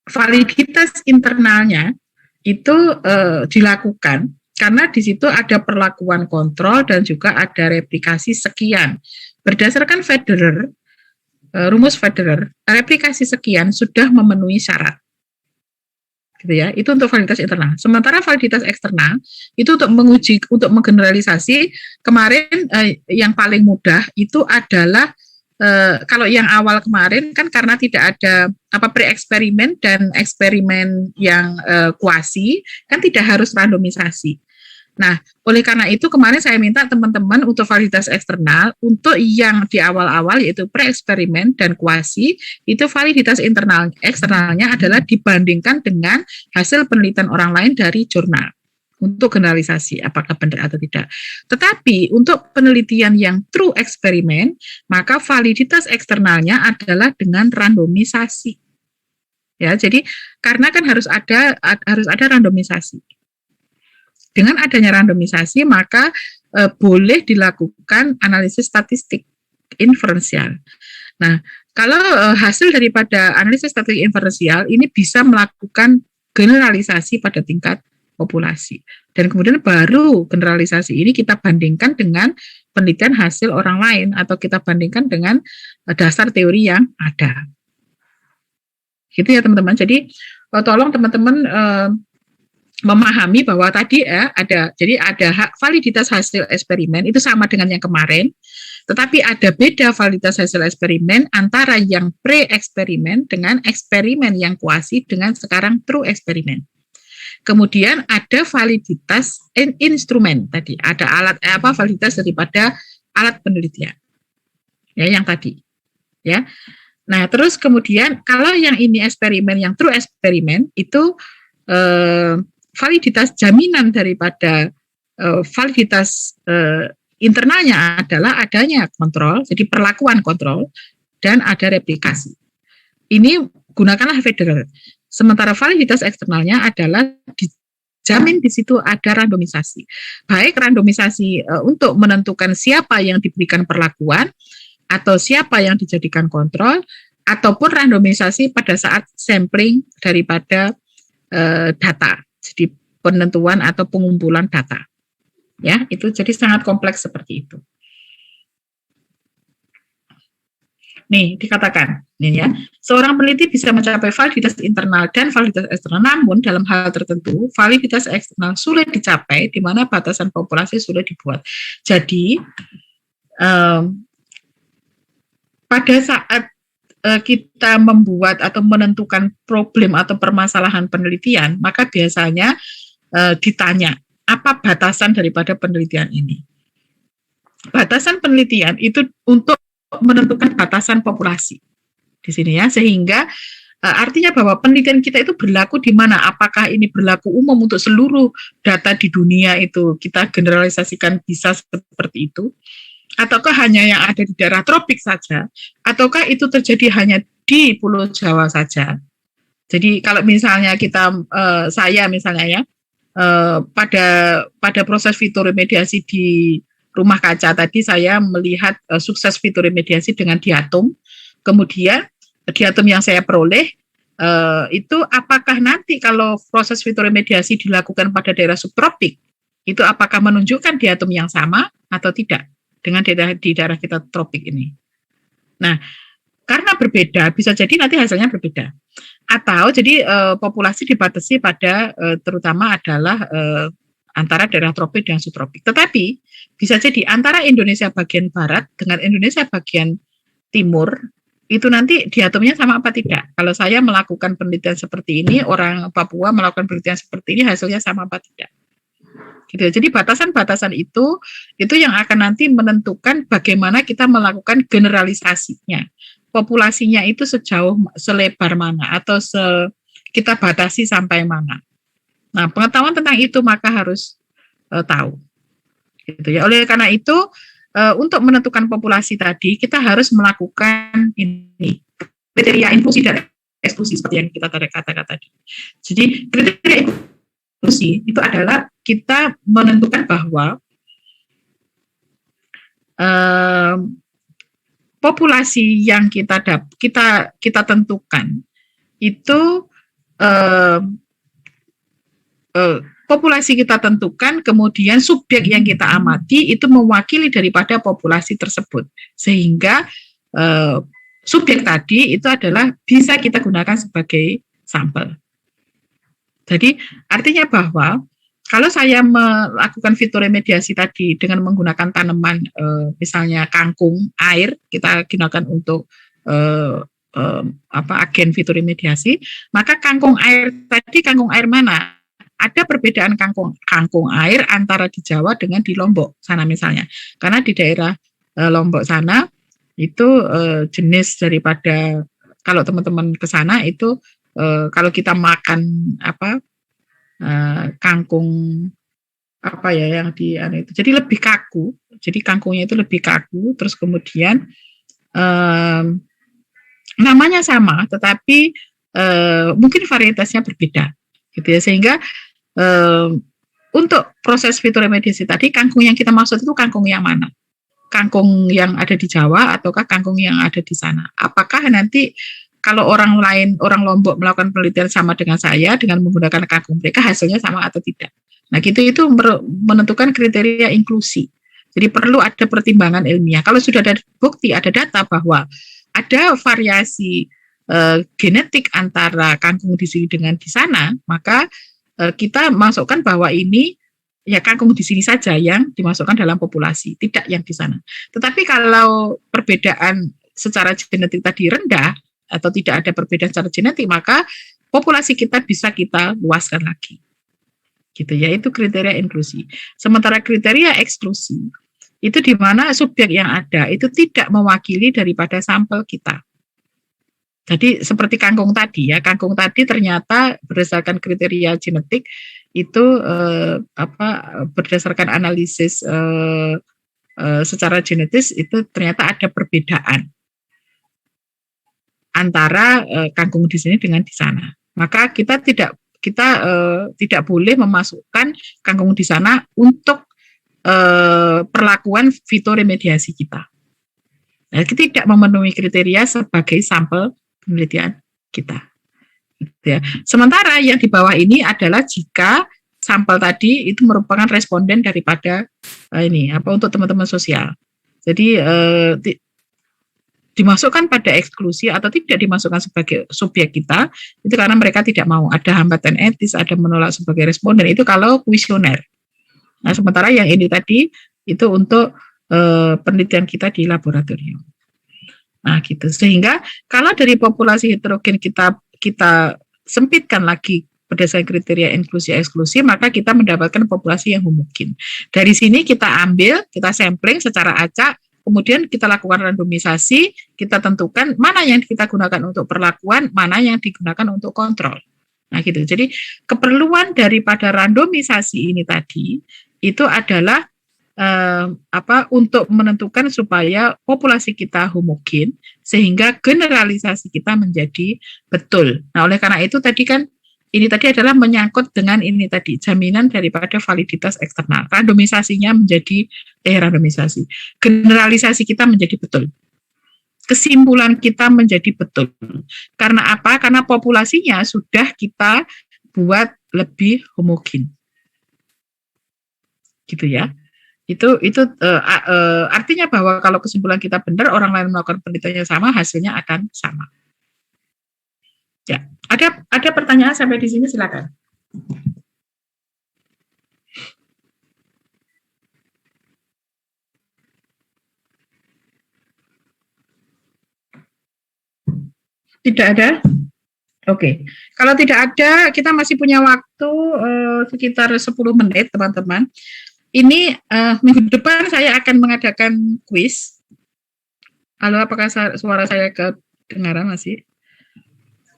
validitas internalnya itu dilakukan karena di situ ada perlakuan kontrol dan juga ada replikasi sekian. Berdasarkan Federer, rumus Federer, replikasi sekian sudah memenuhi syarat. Gitu ya, itu untuk validitas internal. Sementara validitas eksternal itu untuk menguji, untuk menggeneralisasi. Kemarin yang paling mudah itu adalah kalau yang awal kemarin kan karena tidak ada pre-eksperimen dan eksperimen yang kuasi kan tidak harus randomisasi. Nah, oleh karena itu kemarin saya minta teman-teman untuk validitas eksternal, untuk yang di awal-awal yaitu pre-eksperimen dan kuasi, itu validitas eksternalnya adalah dibandingkan dengan hasil penelitian orang lain dari jurnal untuk generalisasi apakah benar atau tidak. Tetapi untuk penelitian yang true eksperimen, maka validitas eksternalnya adalah dengan randomisasi. Ya, jadi karena kan harus ada randomisasi. Dengan adanya randomisasi, maka boleh dilakukan analisis statistik inferensial. Nah, kalau hasil daripada analisis statistik inferensial ini bisa melakukan generalisasi pada tingkat populasi. Dan kemudian baru generalisasi ini kita bandingkan dengan penelitian hasil orang lain atau kita bandingkan dengan dasar teori yang ada. Gitu ya teman-teman. Jadi tolong teman-teman memahami bahwa tadi ada hak validitas hasil eksperimen itu sama dengan yang kemarin, tetapi ada beda validitas hasil eksperimen antara yang pre-eksperimen dengan eksperimen yang kuasi dengan sekarang true eksperimen. Kemudian ada validitas instrumen tadi, ada alat validitas daripada alat penelitian. Ya, yang tadi. Ya. Nah, terus kemudian kalau yang ini eksperimen, yang true eksperimen itu validitas jaminan daripada validitas internalnya adalah adanya kontrol, jadi perlakuan kontrol, dan ada replikasi. Ini gunakanlah federal. Sementara validitas eksternalnya adalah dijamin di situ ada randomisasi. Baik randomisasi untuk menentukan siapa yang diberikan perlakuan, atau siapa yang dijadikan kontrol, ataupun randomisasi pada saat sampling daripada data. Jadi penentuan atau pengumpulan data. Ya, itu jadi sangat kompleks seperti itu. Nih, dikatakan, nih ya, seorang peneliti bisa mencapai validitas internal dan validitas eksternal, namun dalam hal tertentu, validitas eksternal sulit dicapai, di mana batasan populasi sulit dibuat. Jadi, pada saat kita membuat atau menentukan problem atau permasalahan penelitian, maka biasanya ditanya, apa batasan daripada penelitian ini? Batasan penelitian itu untuk menentukan batasan populasi di sini ya, sehingga artinya bahwa penelitian kita itu berlaku di mana? Apakah ini berlaku umum untuk seluruh data di dunia itu kita generalisasikan bisa seperti itu? Ataukah hanya yang ada di daerah tropik saja, ataukah itu terjadi hanya di Pulau Jawa saja? Jadi kalau misalnya saya misalnya ya, pada proses fitoremediasi di rumah kaca tadi saya melihat sukses fitoremediasi dengan diatom, kemudian diatom yang saya peroleh itu apakah nanti kalau proses fitoremediasi dilakukan pada daerah subtropik, itu apakah menunjukkan diatom yang sama atau tidak dengan di daerah kita tropik ini. Nah, karena berbeda, bisa jadi nanti hasilnya berbeda. Atau jadi populasi dibatasi pada terutama adalah antara daerah tropik dan subtropik. Tetapi bisa jadi antara Indonesia bagian barat dengan Indonesia bagian timur, itu nanti diatomnya sama apa tidak. Kalau saya melakukan penelitian seperti ini, orang Papua melakukan penelitian seperti ini, hasilnya sama apa tidak. Gitu. Jadi batasan-batasan itu yang akan nanti menentukan bagaimana kita melakukan generalisasinya. Populasinya itu selebar mana atau kita batasi sampai mana. Nah, pengetahuan tentang itu maka harus tahu. Gitu ya. Oleh karena itu untuk menentukan populasi tadi kita harus melakukan ini kriteria inklusi dan eksklusi seperti yang kita katakan tadi. Jadi kriteria inklusi itu adalah kita menentukan bahwa populasi yang kita tentukan itu populasi kita tentukan, kemudian subjek yang kita amati itu mewakili daripada populasi tersebut, sehingga subjek tadi itu adalah bisa kita gunakan sebagai sampel. Jadi artinya bahwa kalau saya melakukan fitoremediasi tadi dengan menggunakan tanaman misalnya kangkung air, kita gunakan untuk agen fitoremediasi, maka kangkung air tadi kangkung air mana? Ada perbedaan kangkung air antara di Jawa dengan di Lombok sana misalnya. Karena di daerah Lombok sana itu jenis daripada kalau teman-teman ke sana itu kalau kita makan kangkung yang itu jadi lebih kaku, jadi kangkungnya itu lebih kaku, terus kemudian namanya sama tetapi mungkin varietasnya berbeda gitu ya, sehingga untuk proses fitoremediasi tadi kangkung yang kita maksud itu kangkung yang mana? Kangkung yang ada di Jawa ataukah kangkung yang ada di sana? Apakah nanti kalau orang Lombok melakukan penelitian sama dengan saya dengan menggunakan kangkung mereka hasilnya sama atau tidak? Nah, itu menentukan kriteria inklusi. Jadi perlu ada pertimbangan ilmiah. Kalau sudah ada bukti, ada data bahwa ada variasi genetik antara kangkung di sini dengan di sana, maka kita masukkan bahwa ini ya kangkung di sini saja yang dimasukkan dalam populasi, tidak yang di sana. Tetapi kalau perbedaan secara genetik tadi rendah atau tidak ada perbedaan secara genetik, maka populasi kita bisa kita luaskan lagi. Gitu ya, itu kriteria inklusi. Sementara kriteria eksklusi itu di mana subjek yang ada itu tidak mewakili daripada sampel kita. Jadi seperti kangkung tadi ya, kangkung tadi ternyata berdasarkan kriteria genetik itu berdasarkan analisis secara genetis itu ternyata ada perbedaan antara kangkung di sini dengan di sana. Maka kita tidak boleh memasukkan kangkung di sana untuk perlakuan fitoremediasi kita. Nah, kita tidak memenuhi kriteria sebagai sampel penelitian kita. Gitu ya. Sementara yang di bawah ini adalah jika sampel tadi itu merupakan responden daripada untuk teman-teman sosial. Jadi dimasukkan pada eksklusi atau tidak dimasukkan sebagai subjek kita itu karena mereka tidak mau, ada hambatan etis, ada menolak sebagai responden, itu kalau kuesioner. Nah, sementara yang ini tadi itu untuk penelitian kita di laboratorium. Nah, gitu. Sehingga kalau dari populasi heterogen kita sempitkan lagi berdasarkan kriteria inklusi eksklusi, maka kita mendapatkan populasi yang homogen. Dari sini kita ambil, kita sampling secara acak, kemudian kita lakukan randomisasi, kita tentukan mana yang kita gunakan untuk perlakuan, mana yang digunakan untuk kontrol. Nah, gitu. Jadi keperluan daripada randomisasi ini tadi itu adalah untuk menentukan supaya populasi kita homogen sehingga generalisasi kita menjadi betul. Nah, oleh karena itu tadi kan ini tadi adalah menyangkut dengan ini tadi jaminan daripada validitas eksternal. Randomisasinya menjadi randomisasi. Generalisasi kita menjadi betul. Kesimpulan kita menjadi betul. Karena apa? Karena populasinya sudah kita buat lebih homogen. Gitu ya. Itu artinya bahwa kalau kesimpulan kita benar, orang lain melakukan penelitiannya sama, hasilnya akan sama. Ya, ada pertanyaan sampai di sini, silakan. Tidak ada? Oke. Kalau tidak ada, kita masih punya waktu sekitar 10 menit, teman-teman. Ini minggu depan saya akan mengadakan kuis. Halo, apakah suara saya kedengaran masih?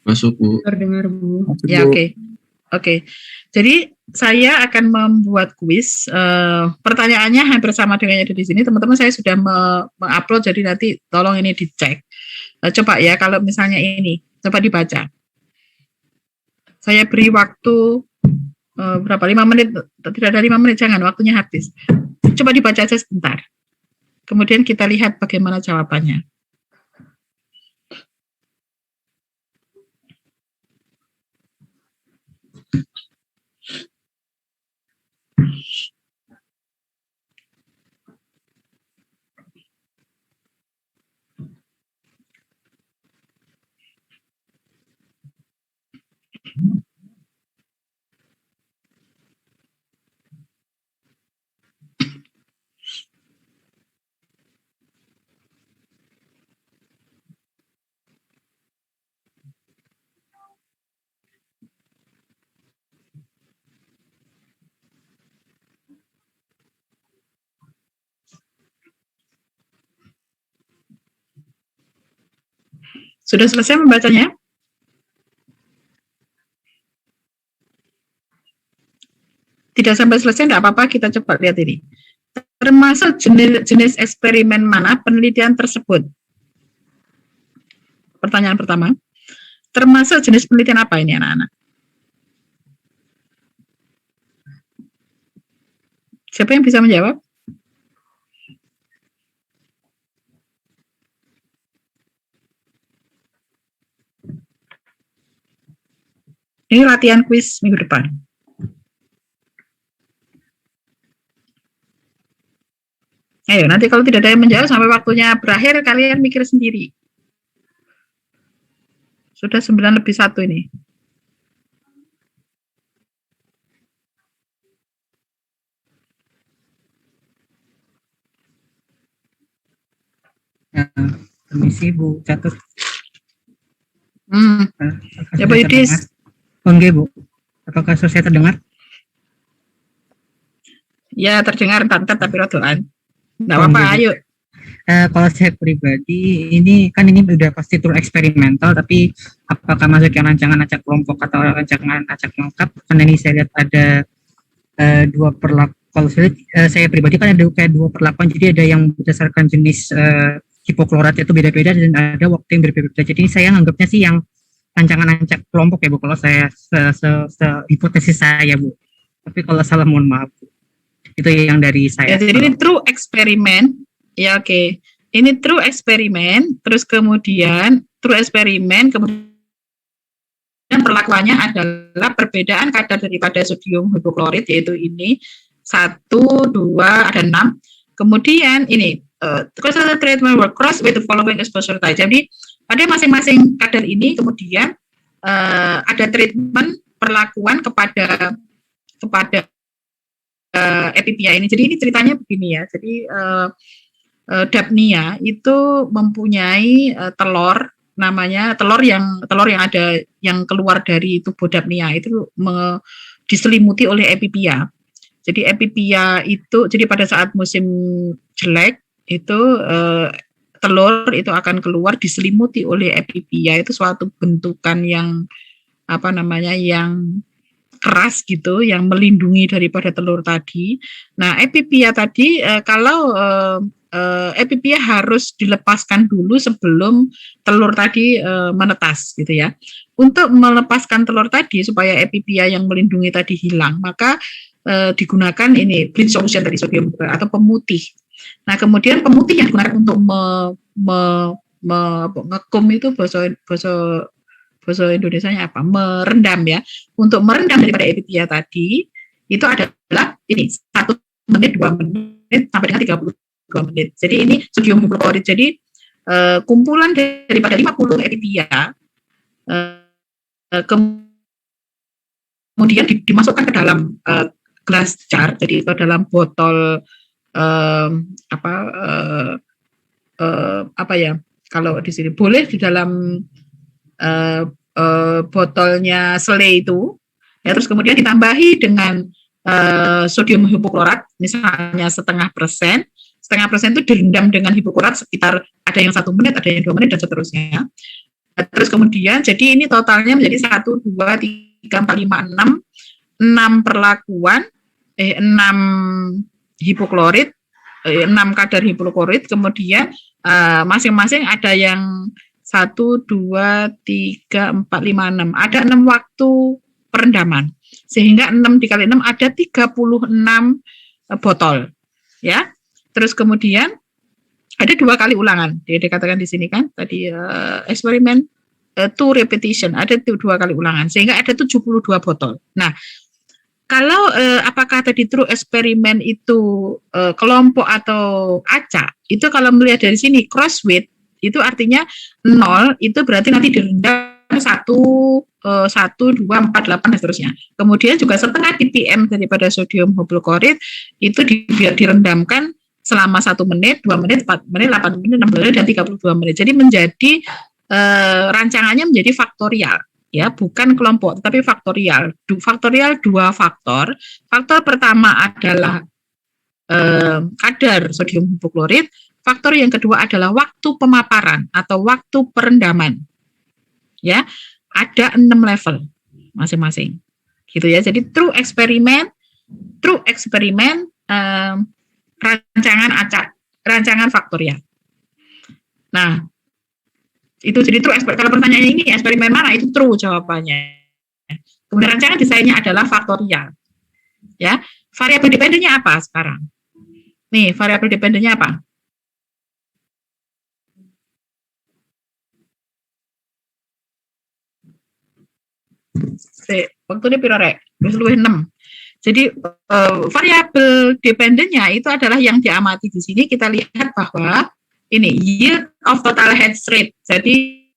Masuk, Bu. Terdengar, Bu. Ya, oke. Jadi saya akan membuat kuis. Pertanyaannya hampir sama dengan yang ada di sini. Teman-teman, saya sudah mengupload, jadi nanti tolong ini dicek. Coba ya, kalau misalnya ini, coba dibaca. Saya beri waktu berapa? 5 menit? Tidak ada 5 menit, jangan, waktunya habis. Coba dibaca aja sebentar. Kemudian kita lihat bagaimana jawabannya. Sudah selesai membacanya? Tidak sampai selesai, tidak apa-apa, kita coba lihat ini. Termasuk jenis eksperimen mana penelitian tersebut? Pertanyaan pertama. Termasuk jenis penelitian apa ini, anak-anak? Siapa yang bisa menjawab? Ini latihan kuis minggu depan. Ayo, nanti kalau tidak ada yang menjawab sampai waktunya berakhir, kalian mikir sendiri. Sudah 9+1 ini. Permisi Bu, catat. Ya Bu Yudis. Oke Bu, apakah saya terdengar? Ya terdengar entar tapi rodoan. Nggak apa-apa, ayo. Kalau saya pribadi, ini udah pasti tour eksperimental, tapi apakah masuk yang rancangan acak kelompok atau rancangan acak lengkap? Karena ini saya lihat ada dua perlakuan. Kalau saya pribadi kan ada kayak dua perlakuan, jadi ada yang berdasarkan jenis hipoklorat itu beda-beda dan ada waktu yang berbeda-beda. Jadi ini saya anggapnya sih yang rancangan acak kelompok ya Bu, kalau saya hipotesis saya Bu. Tapi kalau salah mohon maaf Bu. Itu yang dari saya. Ya, jadi ini true eksperimen. Ya oke. Ini true eksperimen, terus kemudian true eksperimen, kemudian perlakuannya adalah perbedaan kadar daripada sodium hipoklorit, yaitu ini 1, 2, ada 6. Kemudian ini treatment work cross with the following exposure type. Jadi pada masing-masing kadar ini kemudian ada treatment perlakuan kepada epipia ini. Jadi ini ceritanya begini ya. Jadi Dapnia itu mempunyai telur, namanya telur yang ada yang keluar dari tubuh Dapnia itu diselimuti oleh epipia. Jadi epipia itu, jadi pada saat musim jelek itu telur itu akan keluar diselimuti oleh epipia. Itu suatu bentukan yang yang keras gitu, yang melindungi daripada telur tadi. Nah, epipia tadi kalau epipia harus dilepaskan dulu sebelum telur tadi menetas gitu ya. Untuk melepaskan telur tadi supaya epipia yang melindungi tadi hilang, maka digunakan ini bleach solution tadi, sodium atau pemutih. Nah, kemudian pemutih yang digunakan untuk ngekum itu bahasa Indonesianya apa? Merendam ya. Untuk merendam daripada epipia tadi itu adalah ini 1 menit, 2 menit sampai dengan 32 menit. Jadi ini sodium hipoklorit. Jadi kumpulan daripada 50 epipia kemudian dimasukkan ke dalam glass jar, jadi ke dalam botol kalau di sini boleh di dalam botolnya sele itu ya, terus kemudian ditambahi dengan sodium hipoklorat misalnya 0,5%. 0,5% itu direndam dengan hipoklorat sekitar ada yang 1 menit, ada yang 2 menit dan seterusnya. Terus kemudian jadi ini totalnya menjadi 1, 2, 3, 4, 5, 6 perlakuan 6 hipoklorit, 6 kadar hipoklorit, kemudian masing-masing ada yang 1, 2, 3, 4, 5, 6. Ada 6 waktu perendaman. Sehingga 6 dikali 6 ada 36 botol. Ya. Terus kemudian ada 2 kali ulangan. Dia dikatakan di sini kan tadi eksperimen 2 repetition, ada 2 kali ulangan sehingga ada 72 botol. Nah, kalau apakah tadi true eksperimen itu kelompok atau acak, itu kalau melihat dari sini cross with itu artinya 0, itu berarti nanti direndam 1, 2, 4, 8 dan seterusnya. Kemudian juga setengah ppm daripada sodium hipoklorit itu direndamkan selama 1 menit, 2 menit, 4 menit, 8 menit, 6 menit, dan 32 menit. Jadi menjadi rancangannya menjadi faktorial. Ya, bukan kelompok, tetapi faktorial. Faktorial 2 faktor. Faktor pertama adalah kadar sodium hipoklorit. Faktor yang kedua adalah waktu pemaparan atau waktu perendaman. Ya, ada 6 level masing-masing. Gitu ya. Jadi true eksperimen rancangan acak, rancangan faktorial. Nah, itu jadi true eksperimen. Kalau pertanyaannya ini eksperimen mana, itu true jawabannya. Kemudian rancangan desainnya adalah faktorial. Ya, variabel dependennya apa sekarang? Nih, variabel dependennya apa? Waktu ini piro rek? Wis luwih 6. Jadi variabel dependennya itu adalah yang diamati di sini. Kita lihat bahwa ini yield of total head rate. Jadi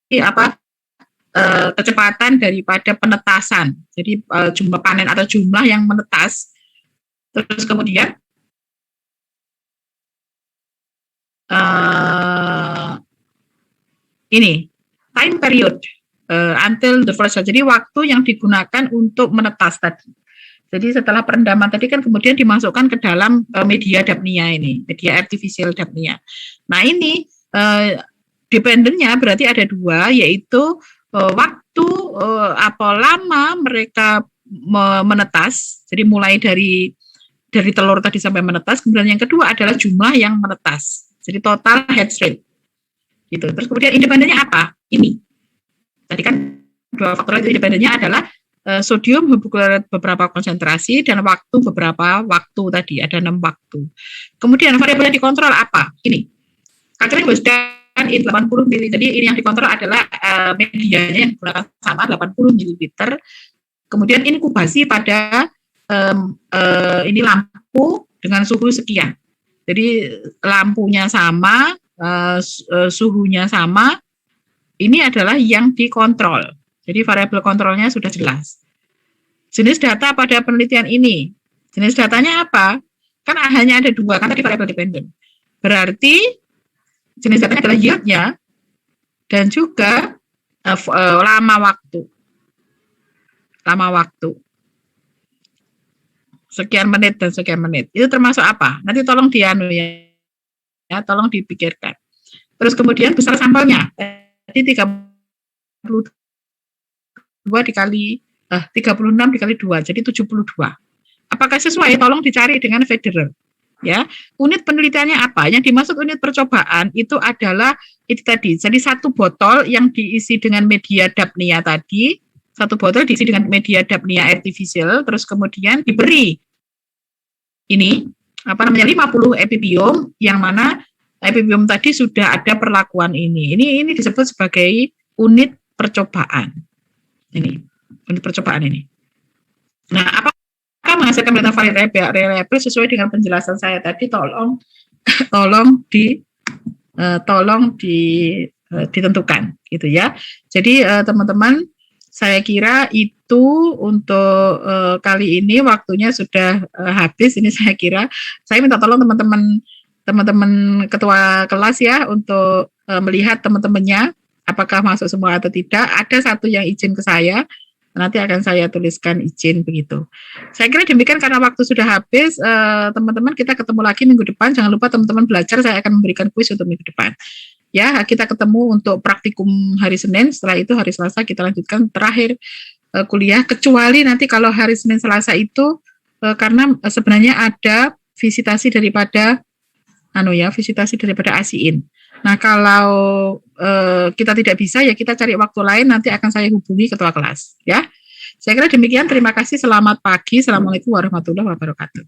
kecepatan daripada penetasan. Jadi jumlah panen atau jumlah yang menetas. Terus kemudian ini time period until the first. Jadi waktu yang digunakan untuk menetas tadi. Jadi setelah perendaman tadi kan kemudian dimasukkan ke dalam media dapnia ini, media artificial dapnia. Nah ini dependennya berarti ada dua, yaitu waktu apa lama mereka menetas. Jadi mulai dari telur tadi sampai menetas. Kemudian yang kedua adalah jumlah yang menetas. Jadi total hatch rate. Gitu. Terus kemudian independennya apa? Ini. Tadi kan dua faktor itu independennya adalah sodium hipoklorit beberapa konsentrasi dan waktu beberapa waktu tadi, ada 6 waktu. Kemudian variabel yang dikontrol apa? Ini. Culture was done in 80 ml. Jadi ini yang dikontrol adalah medianya yang digunakan sama 80 ml. Kemudian inkubasi pada ini lampu dengan suhu sekian. Jadi lampunya sama, suhunya sama. Ini adalah yang dikontrol. Jadi variabel kontrolnya sudah jelas. Jenis data pada penelitian ini, jenis datanya apa? Kan hanya ada dua, kan tadi variabel dependent. Berarti jenis datanya adalah yield-nya dan juga lama waktu. Lama waktu. Sekian menit dan sekian menit. Itu termasuk apa? Nanti tolong ya, tolong dipikirkan. Terus kemudian besar sampelnya. Jadi 32 dikali 36 dikali 2, jadi 72. Apakah sesuai? Tolong dicari dengan Federer. Ya, unit penelitiannya apa? Yang dimaksud unit percobaan itu adalah itu tadi. Jadi satu botol yang diisi dengan media dapnia tadi, satu botol diisi dengan media dapnia artificial, terus kemudian diberi ini 50 epibiom, yang mana epibiom tadi sudah ada perlakuan ini. Ini disebut sebagai unit percobaan. Ini unit percobaan ini. Nah, apakah menghasilkan data variabel sesuai dengan penjelasan saya tadi? Tolong ditentukan, gitu ya. Jadi teman-teman, saya kira itu untuk kali ini waktunya sudah habis. Ini saya kira saya minta tolong teman-teman ketua kelas ya untuk melihat teman-temannya apakah masuk semua atau tidak. Ada satu yang izin ke saya, nanti akan saya tuliskan izin begitu. Saya kira demikian karena waktu sudah habis. Teman-teman, kita ketemu lagi minggu depan. Jangan lupa teman-teman belajar, saya akan memberikan kuis untuk minggu depan. Ya, kita ketemu untuk praktikum hari Senin. Setelah itu hari Selasa kita lanjutkan terakhir kuliah. Kecuali nanti kalau hari Senin Selasa itu karena sebenarnya ada visitasi daripada ASIIN. Nah, kalau kita tidak bisa, ya kita cari waktu lain, nanti akan saya hubungi ketua kelas. Ya, saya kira demikian. Terima kasih. Selamat pagi. Assalamualaikum warahmatullahi wabarakatuh.